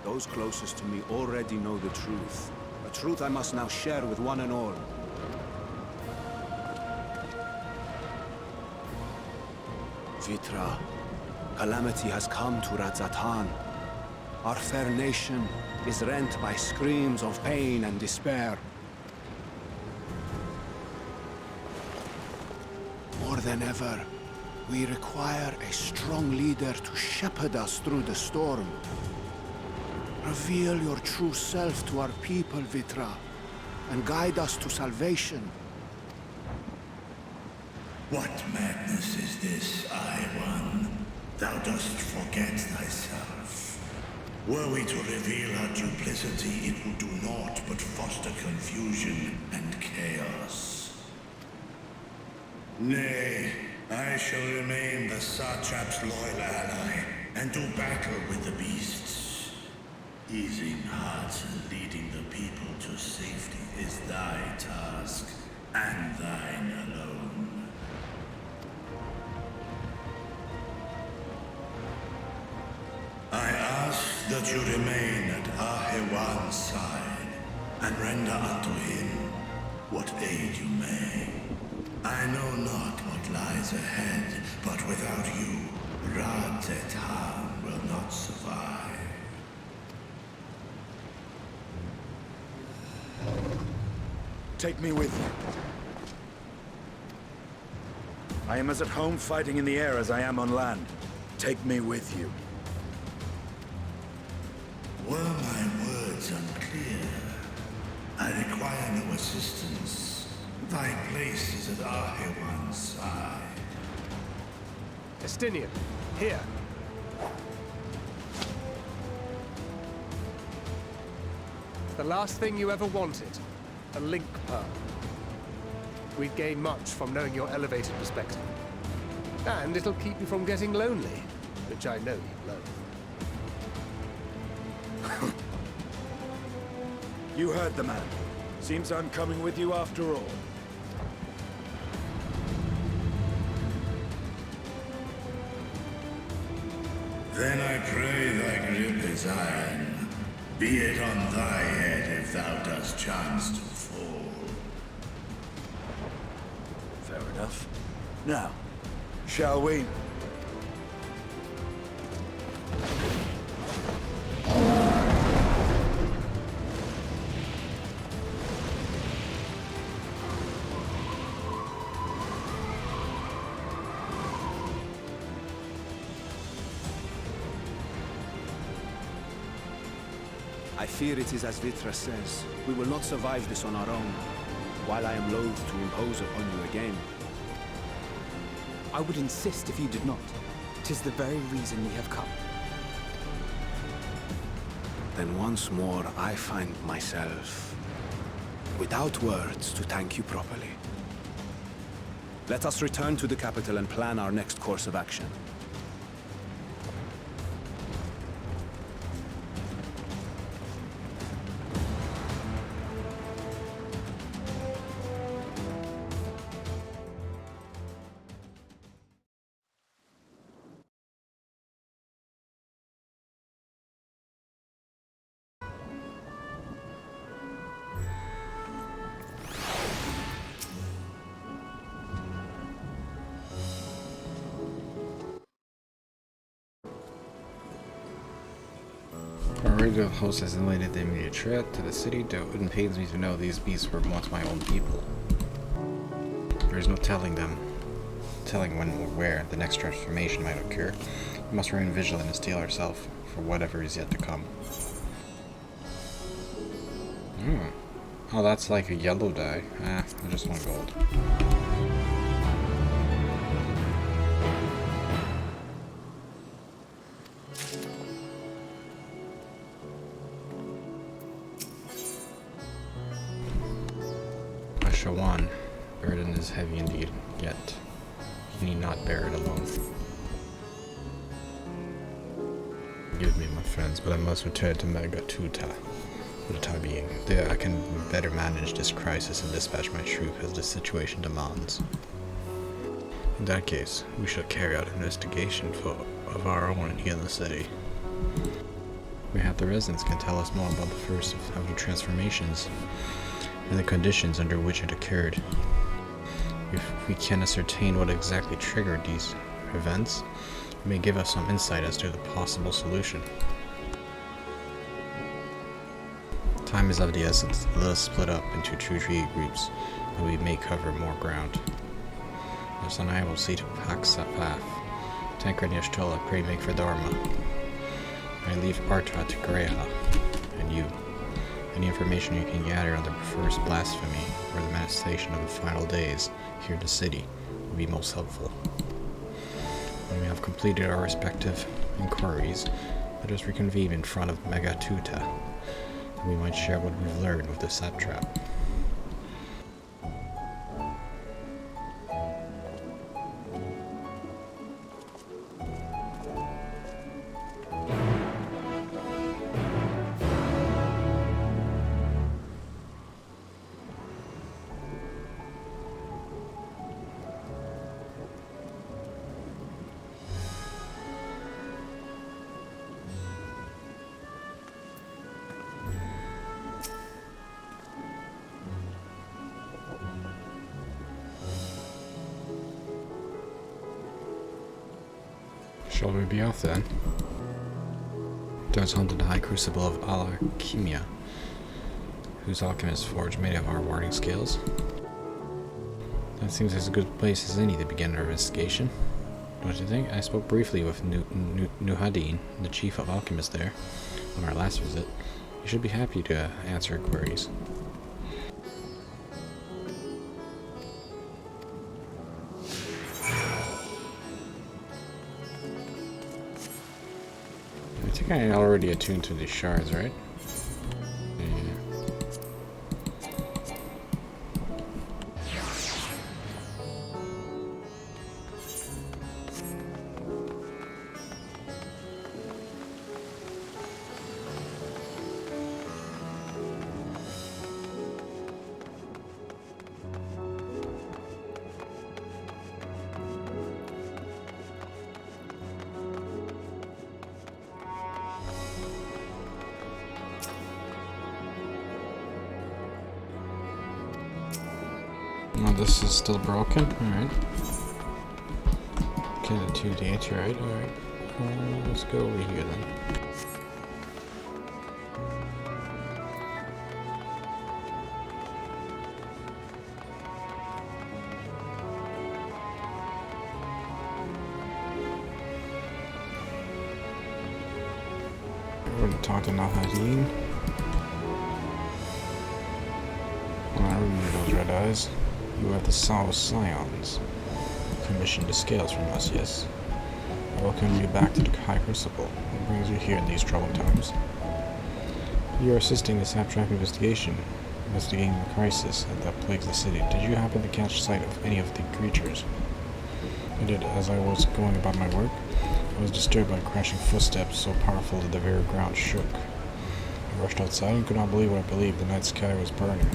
Those closest to me already know the truth. A truth I must now share with one and all. Vitra, calamity has come to Radzatan. Our fair nation is rent by screams of pain and despair. More than ever, we require a strong leader to shepherd us through the storm. Reveal your true self to our people, Vitra, and guide us to salvation. What madness is this, I-One? Thou dost forget thyself. Were we to reveal our duplicity, it would do naught but foster confusion and chaos. Nay, I shall remain the Satrap's loyal ally, and do battle with the beasts. Easing hearts and leading the people to safety is thy task, and thine alone. I ask that you remain at Ahewan's side, and render unto him what aid you may. I know not what lies ahead, but without you, Radzatan will not survive. Take me with you. I am as at home fighting in the air as I am on land. Take me with you. Were my words unclear? I require Thy place is at Ahewan's side. Estinian, here. The last thing you ever wanted, a link pearl. We'd gain much from knowing your elevated perspective. And it'll keep you from getting lonely, which I know you love. You heard the man. Seems I'm coming with you after all. Then I pray thy grip is iron. Be it on thy head if thou dost chance to fall. Fair enough. Now, shall we? I fear it is as Vitra says. We will not survive this on our own. While I am loath to impose upon you again. I would insist if you did not. 'Tis the very reason we have come. Then once more I find myself without words to thank you properly. Let us return to the capital and plan our next course of action. Our radio host has enlightened the immediate threat to the city, though it pains me to know these beasts were once my own people. There is no telling when or where the next transformation might occur. We must remain vigilant and steel ourselves for whatever is yet to come. Oh, that's like a yellow dye. I just want gold. Shawan, burden is heavy indeed, yet you need not bear it alone. Forgive me, my friends, but I must return to Megatuta for the time being. There I can better manage this crisis and dispatch my troop as the situation demands. In that case, we shall carry out an investigation of our own here in the city. Mayhap the residents can tell us more about the first of the transformations and the conditions under which it occurred. If we can ascertain what exactly triggered these events, it may give us some insight as to the possible solution. Time is of the essence. Let us split up into 2-3 groups, and we may cover more ground. Thus and I will see to Paksapaf. Tancred and Yashtola pray make for Dharma. I leave Arta to Greha, and you. Any information you can gather on the first blasphemy or the manifestation of the final days here in the city will be most helpful. When we have completed our respective inquiries, let us reconvene in front of Megatuta, and we might share what we've learned with the satrap. Shall we be off then? There's home to the high crucible of Alchemia, whose alchemist forge many of our warding scales. That seems as good a place as any to begin our investigation. Don't you think? I spoke briefly with Nuhadin, the chief of alchemists there, on our last visit. You should be happy to answer queries. think I already attuned to these shards, right? Yeah. Oh, this is still broken? Alright. Okay, the 2 the Aether, right? Alright. Let's go over here then. We're gonna talk to Nahadin. I remember those red eyes. You have the Soul Scions. Commissioned the scales from us, yes. I welcome you back to the High Crucible. What brings you here in these troubled times? You are assisting the Saptrap investigation, investigating the crisis that plagues the city. Did you happen to catch sight of any of the creatures? I did. As I was going about my work, I was disturbed by crashing footsteps so powerful that the very ground shook. I rushed outside and could not believe what I believed. The night sky was burning.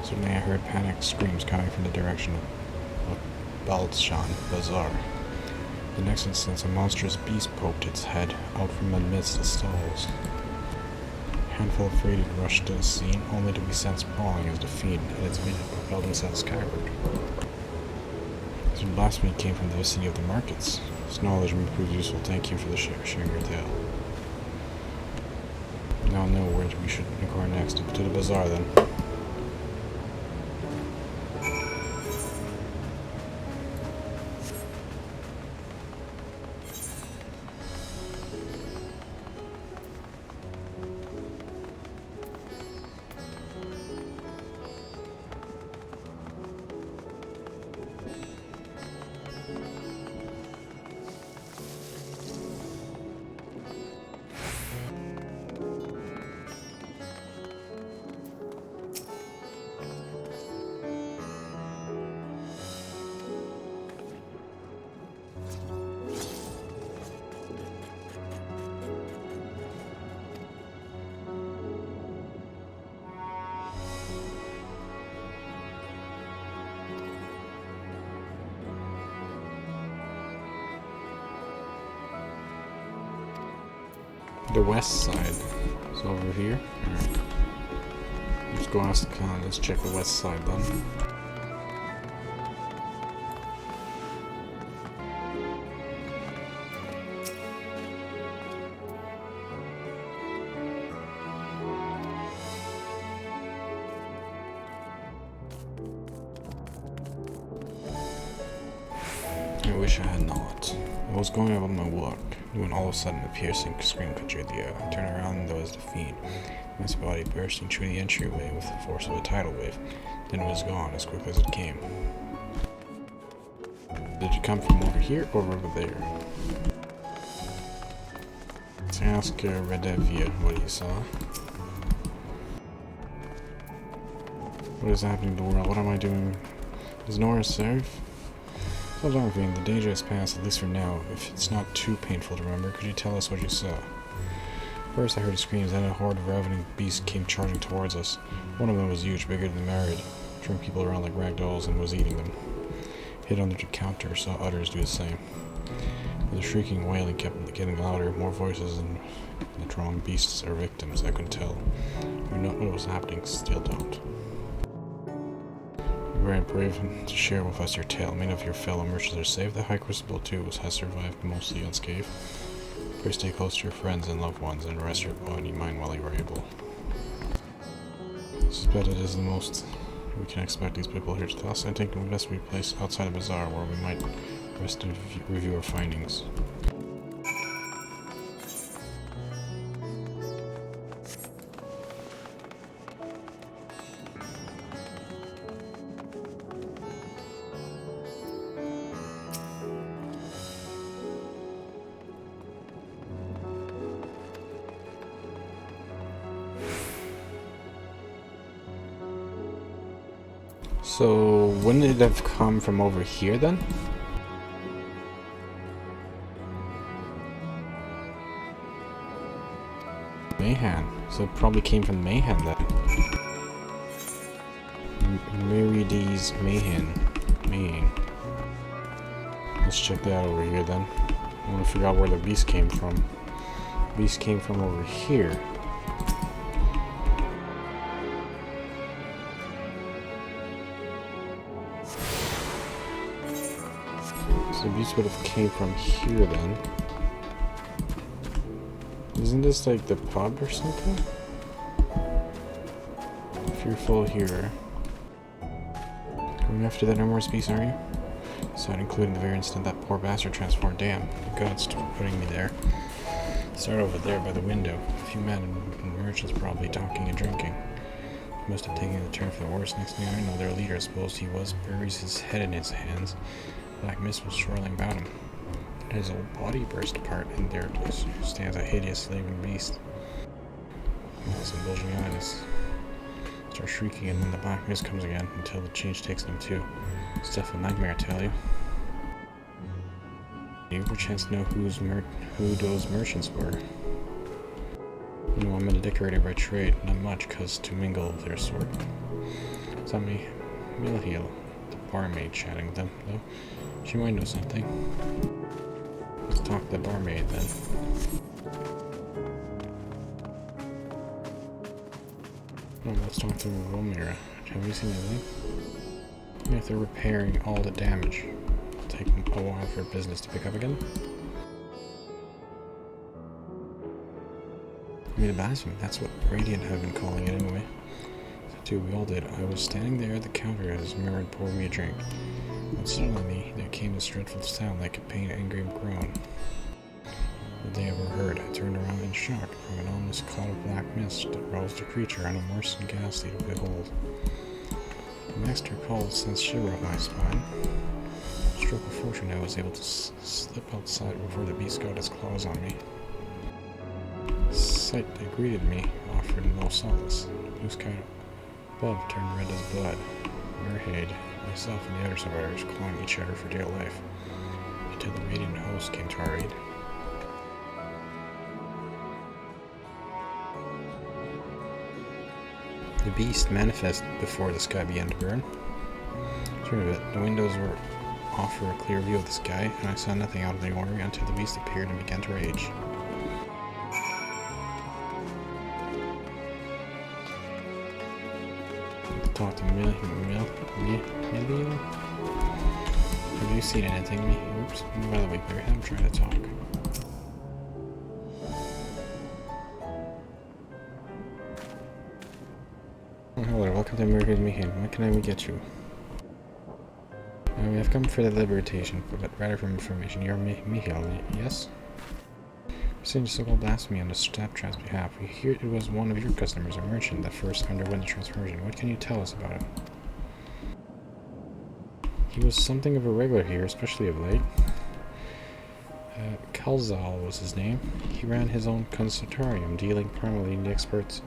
Suddenly I heard panicked screams coming from the direction of Baldshan Bazaar. The next instant, a monstrous beast poked its head out from amidst the stalls. A handful of raiders rushed to the scene, only to be sent sprawling as the fiend and its minion propelled themselves skyward. This blasphemy came from the vicinity of the markets. This knowledge may prove useful. Thank you for sharing your tale. Now I know where we should inquire next. To the bazaar then. The west side. It's over here. Alright. Let's go ask the Khan. Let's check the west side then. I wish I had not. I was going about my work when all of a sudden a piercing scream cut through the air. I turned around and there was the fiend, his body bursting through the entryway with the force of a tidal wave. Then it was gone as quickly as it came. Did you come from over here or over there? Let's ask Redevia what he saw. What is happening to the world? What am I doing? Is Nora safe? Hold on, Vane. The danger has passed, at least for now. If it's not too painful to remember, could you tell us what you saw? First I heard screams, then a horde of ravening beasts came charging towards us. One of them was huge, bigger than Married, throwing people around like rag dolls and was eating them. Hid under the counter, saw others do the same. The shrieking and wailing kept getting louder, more voices, and the drawn beasts are victims. I couldn't tell. We know what was happening, still don't. Very brave to share with us your tale. Many of your fellow merchants are safe. The High Crucible too has survived mostly unscathed. Pray stay close to your friends and loved ones and rest your body mind while you are able. I suspect it is the most we can expect these people here to tell us. I think we best be placed outside the bazaar where we might rest and review our findings. So, wouldn't it have come from over here then? Mayhan. So it probably came from Mayhan then. Mary D's Mayhan. Let's check that out over here then. I want to figure out where the beast came from. The beast came from over here. So the beast would have came from here then. Isn't this like the pub or something? Fearful here. Going after that enormous beast, are you? So that including the very instant that poor bastard transformed. Damn, the gods for putting me there. Start over there by the window. A few men and merchants probably talking and drinking. He must have taken the turn for the worse. Next thing I know, their leader, I suppose he was, buries his head in his hands. Black mist was swirling about him. His whole body burst apart, and there stands a hideous slaving beast. With some bulging eyes. Starts shrieking, and then the black mist comes again until the change takes them too. It's definitely a nightmare, I tell you. Do you perchance know who those merchants were? You know, I'm a decorator by trade, not much, cause to mingle of their sort. It's not me, Milhiel, the barmaid, chatting with them, though. She might know something. Let's talk to the barmaid then. No, let's talk to Romira. Have you seen anything? If they're repairing all the damage, it'll take a while for business to pick up again. I mean, a blasphemy, that's what Radiant have been calling it anyway. So too, we all did. I was standing there at the counter as Mirren poured me a drink. And suddenly, there came this dreadful sound like a pain angry groan. That they ever heard. I turned around in shock from an ominous cloud of black mist that roused a creature and a worse and ghastly to behold. The next recall sent shiver up my spine. Stroke of fortune, I was able to slip outside before the beast got its claws on me. The sight that greeted me offered no solace. The blue sky above turned red as blood. Merhaid, myself, and the other survivors clawing each other for dear life, until the radiant host came to our aid. The beast manifested before the sky began to burn. Sure of it, the windows were offer a clear view of the sky, and I saw nothing out of the ordinary until the beast appeared and began to rage. Talk to Millie. Have you seen anything? Oops. By the way, Barry, I'm trying to talk. Oh, hello, welcome to American Mayhem. What can I get you? We have come for the liberation, but rather from information. You're Mihail, yes? Saying so-called blasphemy on the Snapchat's behalf. We hear it was one of your customers, a merchant, that first underwent the transformation. What can you tell us about him? He was something of a regular here, especially of late. Kalzal was his name. He ran his own consultorium, dealing primarily in the exports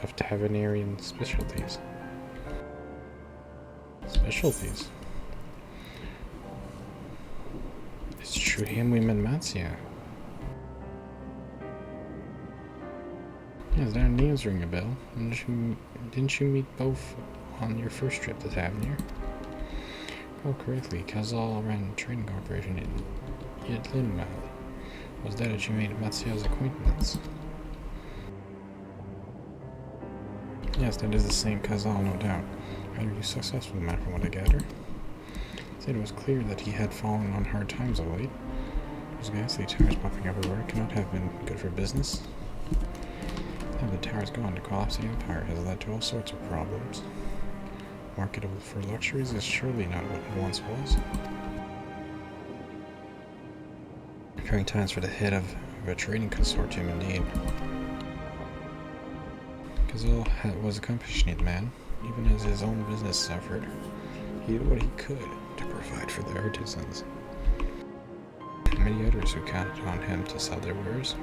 of Tavernarian specialties. Specialties? It's true him we met Matsia. Yes, their names ring a bell. Didn't you meet both on your first trip to Tavernier? Oh, correctly. Kazal ran a trading corporation in Yedlinmal. Was that you made Matsia's acquaintance? Yes, that is the same Kazal, no doubt. Rather you successful man from what I gather. Said it was clear that he had fallen on hard times of late. Those ghastly towers popping everywhere cannot have been good for business. Now the towers gone, the collapse of the empire has led to all sorts of problems. Marketable for luxuries is surely not what it once was. Trying times for the head of a trading consortium, indeed. Kazal was a compassionate man, even as his own business suffered. He did what he could to provide for the artisans. Many others who counted on him to sell their wares.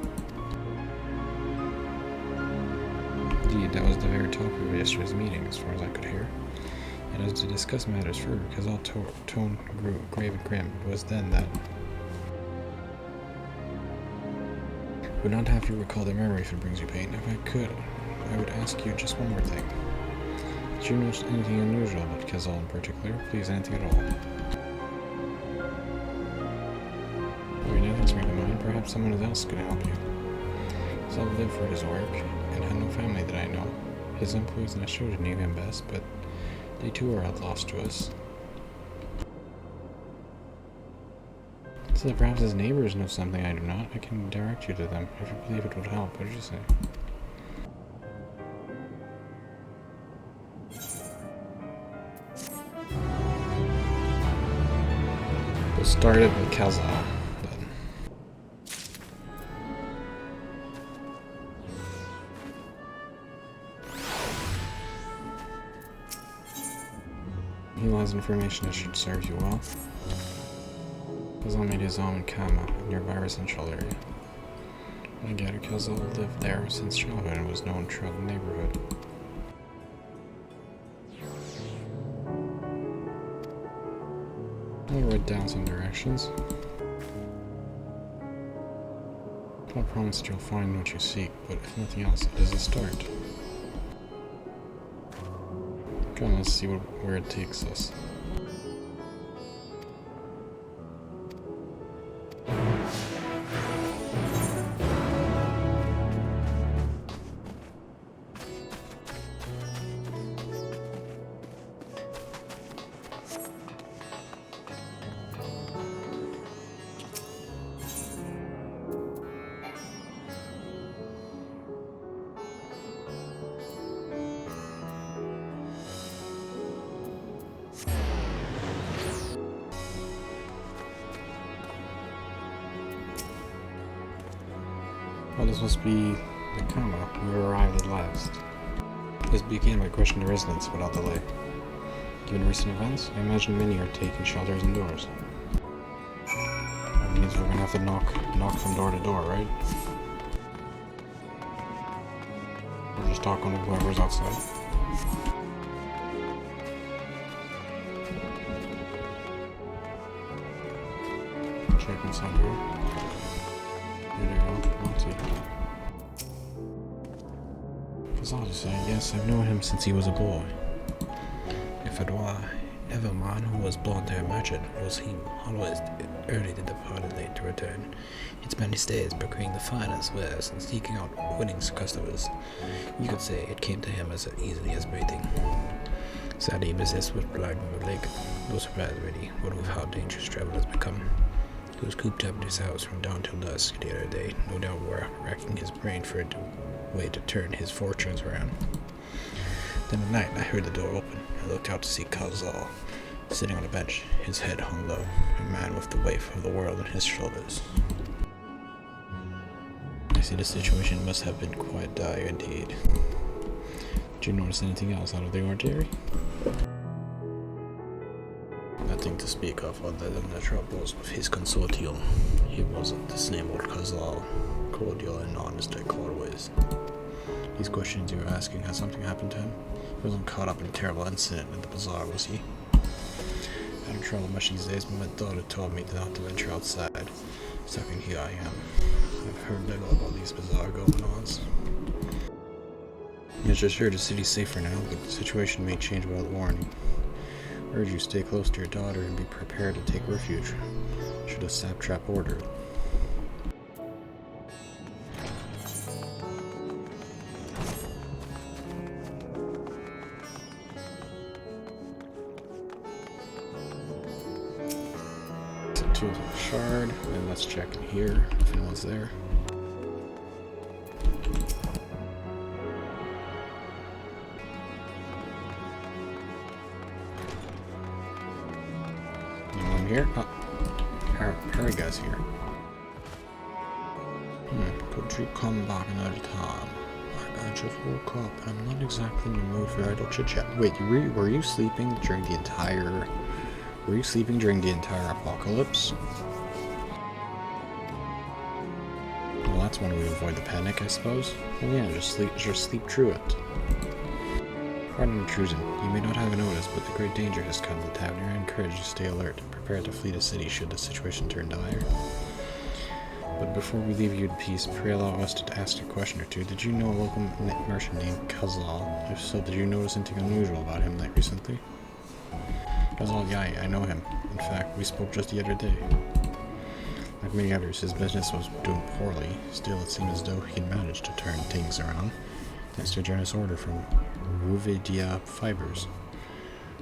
Indeed, that was the very topic of yesterday's meeting, as far as I could hear. And as to discuss matters further, because all tone grew grave and grim, it was then that would not have you recall the memory if it brings you pain. If I could, I would ask you just one more thing. Did you notice anything unusual about Kazal in particular? Please, anything at all. Oh, nothing sprang to mind. Perhaps someone else could help you. Kazal lived for his work, and had no family that I know. His employees and children knew him best, but they too are lost to us. So that perhaps his neighbors know something I do not. I can direct you to them, if you believe it would help. What did you say? We'll start it with Kazal, then. He lies information that should serve you well. Kazal made his home in Kama, a nearby residential area. I gather Kazal lived there since childhood and was known throughout the neighborhood. I'll write down some directions. I promise that you'll find what you seek, but if nothing else, it is a start. Come, let's see where it takes us. Well, this must be the Kama we arrived at last. This began by questioning the residents without delay. Given recent events, I imagine many are taking shelters indoors. That means we're gonna have to knock from door to door, right? Or just talk on whoever's outside. Check inside here. There you go. Kazal said, yes, I've known him since he was a boy. If it were ever a man who was born to a merchant, was he always early to depart and late to return. He spent his days procuring the finest wares and seeking out winning customers. You could say it came to him as easily as breathing. Sadly, business was black and lake. No surprise really, but with how dangerous travel has become. He was cooped up in his house from dawn till dusk the other day, no doubt racking his brain for a way to turn his fortunes around. Then at night, I heard the door open. I looked out to see Kazal sitting on a bench, his head hung low, a man with the weight of the world on his shoulders. I see the situation must have been quite dire indeed. Did you notice anything else out of the ordinary? Nothing to speak of other than the troubles with his consortium. He wasn't the same old Kazal, cordial and honest like always. These questions you were asking, has something happened to him? He wasn't caught up in a terrible incident in the bazaar, was he? I don't travel much these days, but my daughter told me not to venture outside. So here I am. I've heard little about these bazaar going-ons. Yes, just sure the city's safer now, but the situation may change without warning. I urge you stay close to your daughter and be prepared to take refuge should a sap trap order it. To the shard, and let's check in here if anyone's there. Anyone here? Oh, Harry guy's here. Could you come back another time? I just woke up and I'm not exactly in the mood for idle chit chat. Wait, were you sleeping during the entire? Were you sleeping during the entire apocalypse? Well, that's one way to avoid the panic, I suppose. Well, yeah, just sleep through it. Pardon intrusion. You may not have noticed, but the great danger has come to the tavern. I encourage you to stay alert and prepare to flee the city should the situation turn dire. But before we leave you in peace, pray allow us to ask a question or two. Did you know a local merchant named Kazal? If so, did you notice anything unusual about him recently? Kazal, yeah, I know him. In fact, we spoke just the other day. Like many others, his business was doing poorly. Still, it seemed as though he had managed to turn things around, thanks to a generous order from Ruvidia Fibers.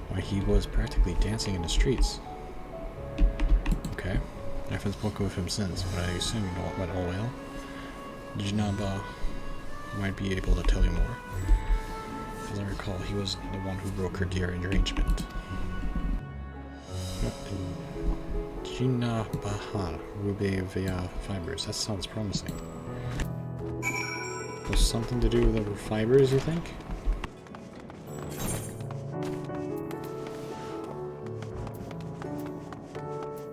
Why, he was practically dancing in the streets. Okay. I haven't spoken with him since, but I assume it went all well. Jinaba might be able to tell you more. As I recall, he was the one who brokered your arrangement. Jinabaha Rubevia Fibers. That sounds promising. Was something to do with the fibers, you think?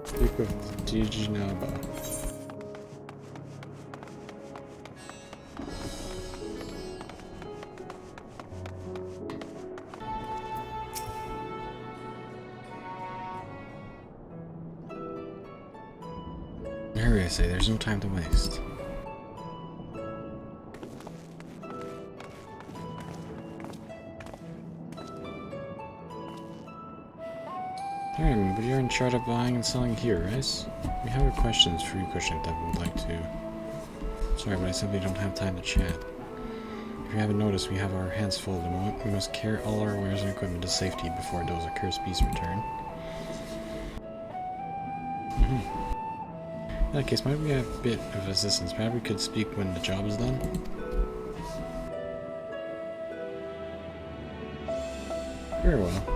Speak with Dijinaba. Hurry, I say, there's no time to waste. Alright, but you're in charge of buying and selling here, right? We have questions for you, Cushing, that we would like to... Sorry, but I simply don't have time to chat. If you haven't noticed, we have our hands full at the moment. We must carry all our wares and equipment to safety before those accursed beasts return. In that case, might we have a bit of assistance? Perhaps we could speak when the job is done? Very well.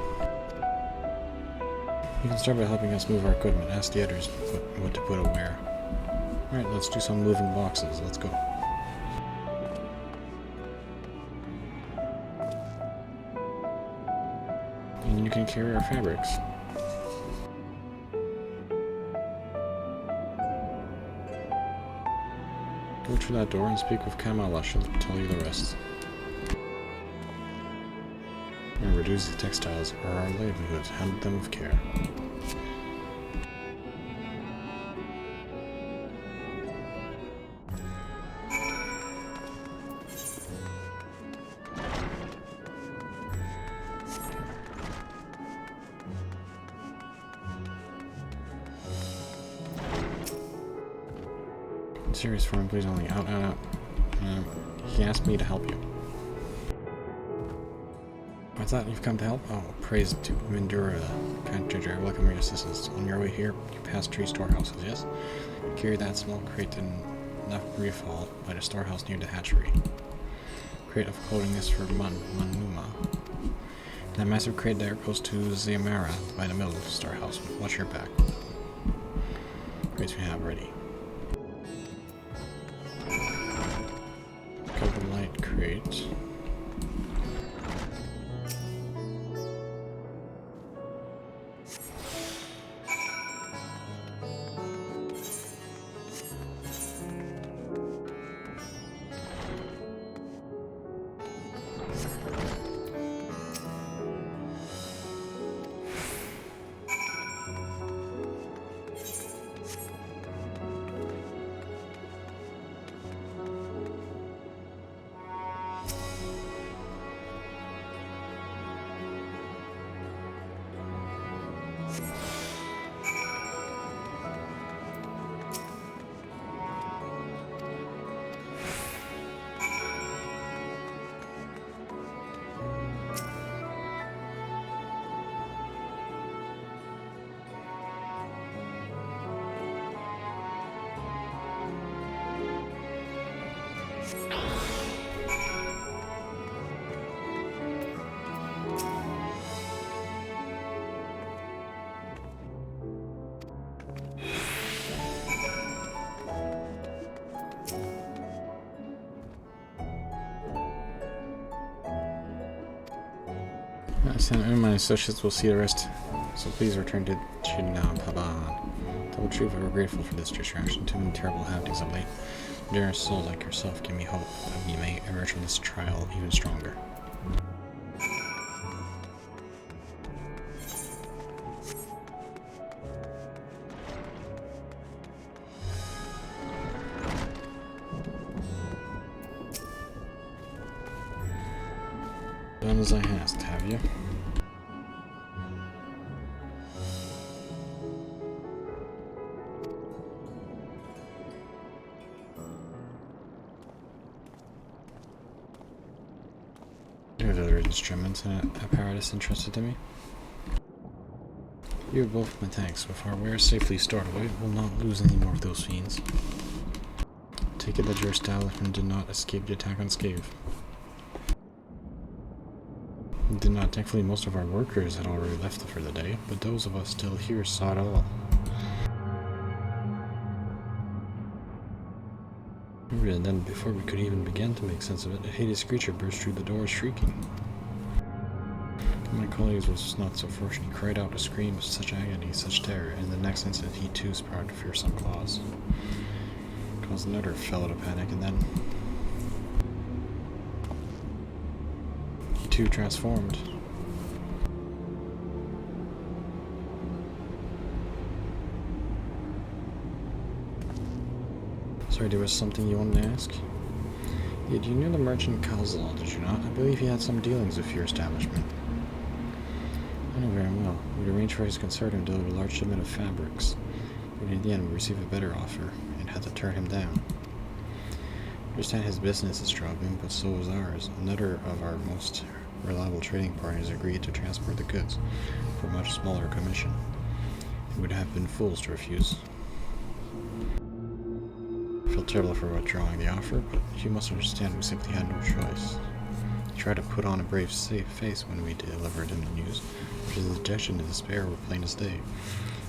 You can start by helping us move our equipment. Ask the others what to put where. Alright, let's do some moving boxes. Let's go. And you can carry our fabrics. Go through that door and speak with Kamala. She'll tell you the rest. And reduce the textiles are our livelihoods. Handle them with care. In serious form, please only out. He asked me to help you. I thought you've come to help? Oh, praise to Mindura, kind treasure. Welcome your assistance. On your way here, you pass 3 storehouses, yes? Carry that small crate in Nafrifal by the storehouse near the hatchery. Crate of clothing is for Manuma. That massive crate there goes to Ziamara by the middle of the storehouse. Watch your back. Crates we have ready. Cover light crate. My associates will see the rest, so please return to Chinababa. Tell the truth, we're grateful for this distraction. Too many terrible happenings of late. A generous soul like yourself give me hope that we may emerge from this trial even stronger. as I asked, have you? There are other instruments and apparatus interested in me. You have both my thanks. With our wares safely stored away, we'll not lose any more of those fiends. Take it that your establishment did not escape the attack unscathed. It did not. Thankfully, most of our workers had already left for the day, but those of us still here saw it all. And then, before we could even begin to make sense of it, a hideous creature burst through the door shrieking. My colleague was not so fortunate. He cried out a scream of such agony, such terror, and the next instant he too sprouted fearsome claws. Caused another fellow to panic, and then he too transformed. Sorry, there was something you wanted to ask? Yeah, you knew the merchant Calzal, did you not? I believe he had some dealings with your establishment. I know very well. We arranged for his consortium to deliver a large shipment of fabrics. But in the end, we received a better offer, and had to turn him down. I understand his business is struggling, but so is ours. Another of our most reliable trading partners agreed to transport the goods for a much smaller commission. It would have been fools to refuse. I felt terrible for withdrawing the offer, but you must understand we simply had no choice. He tried to put on a brave face when we delivered him the news, but his dejection and despair were plain as day.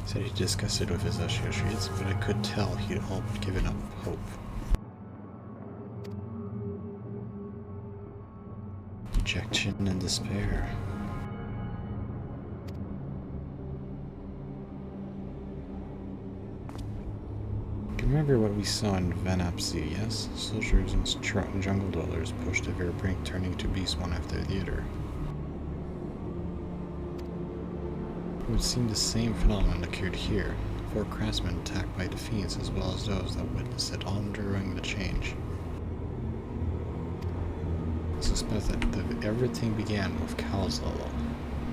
He said he discussed it with his associates, but I could tell he had all but given up hope. Dejection and despair. Remember what we saw in Vanapsi, yes? Soldiers and jungle dwellers pushed the very brink, turning to beasts one after the other. It would seem the same phenomenon occurred here. 4 craftsmen attacked by the fiends, as well as those that witnessed it all during the change. I suspect that everything began with Calzal.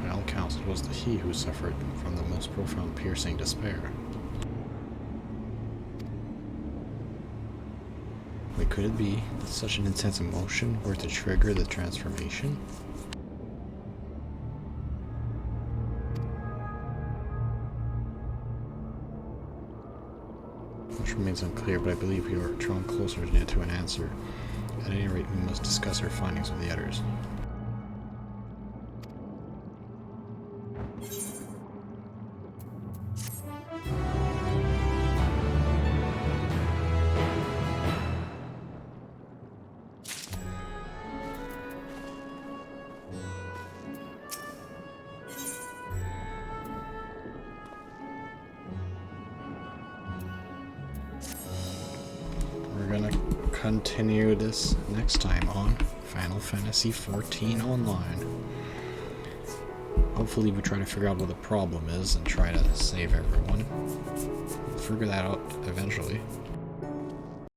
By all accounts, it was he who suffered from the most profound piercing despair. But could it be that such an intense emotion were to trigger the transformation? Which remains unclear, but I believe we are drawn closer to an answer. At any rate, we must discuss our findings with the others. Continue this next time on Final Fantasy XIV Online. Hopefully we try to figure out what the problem is and try to save everyone. We'll figure that out eventually.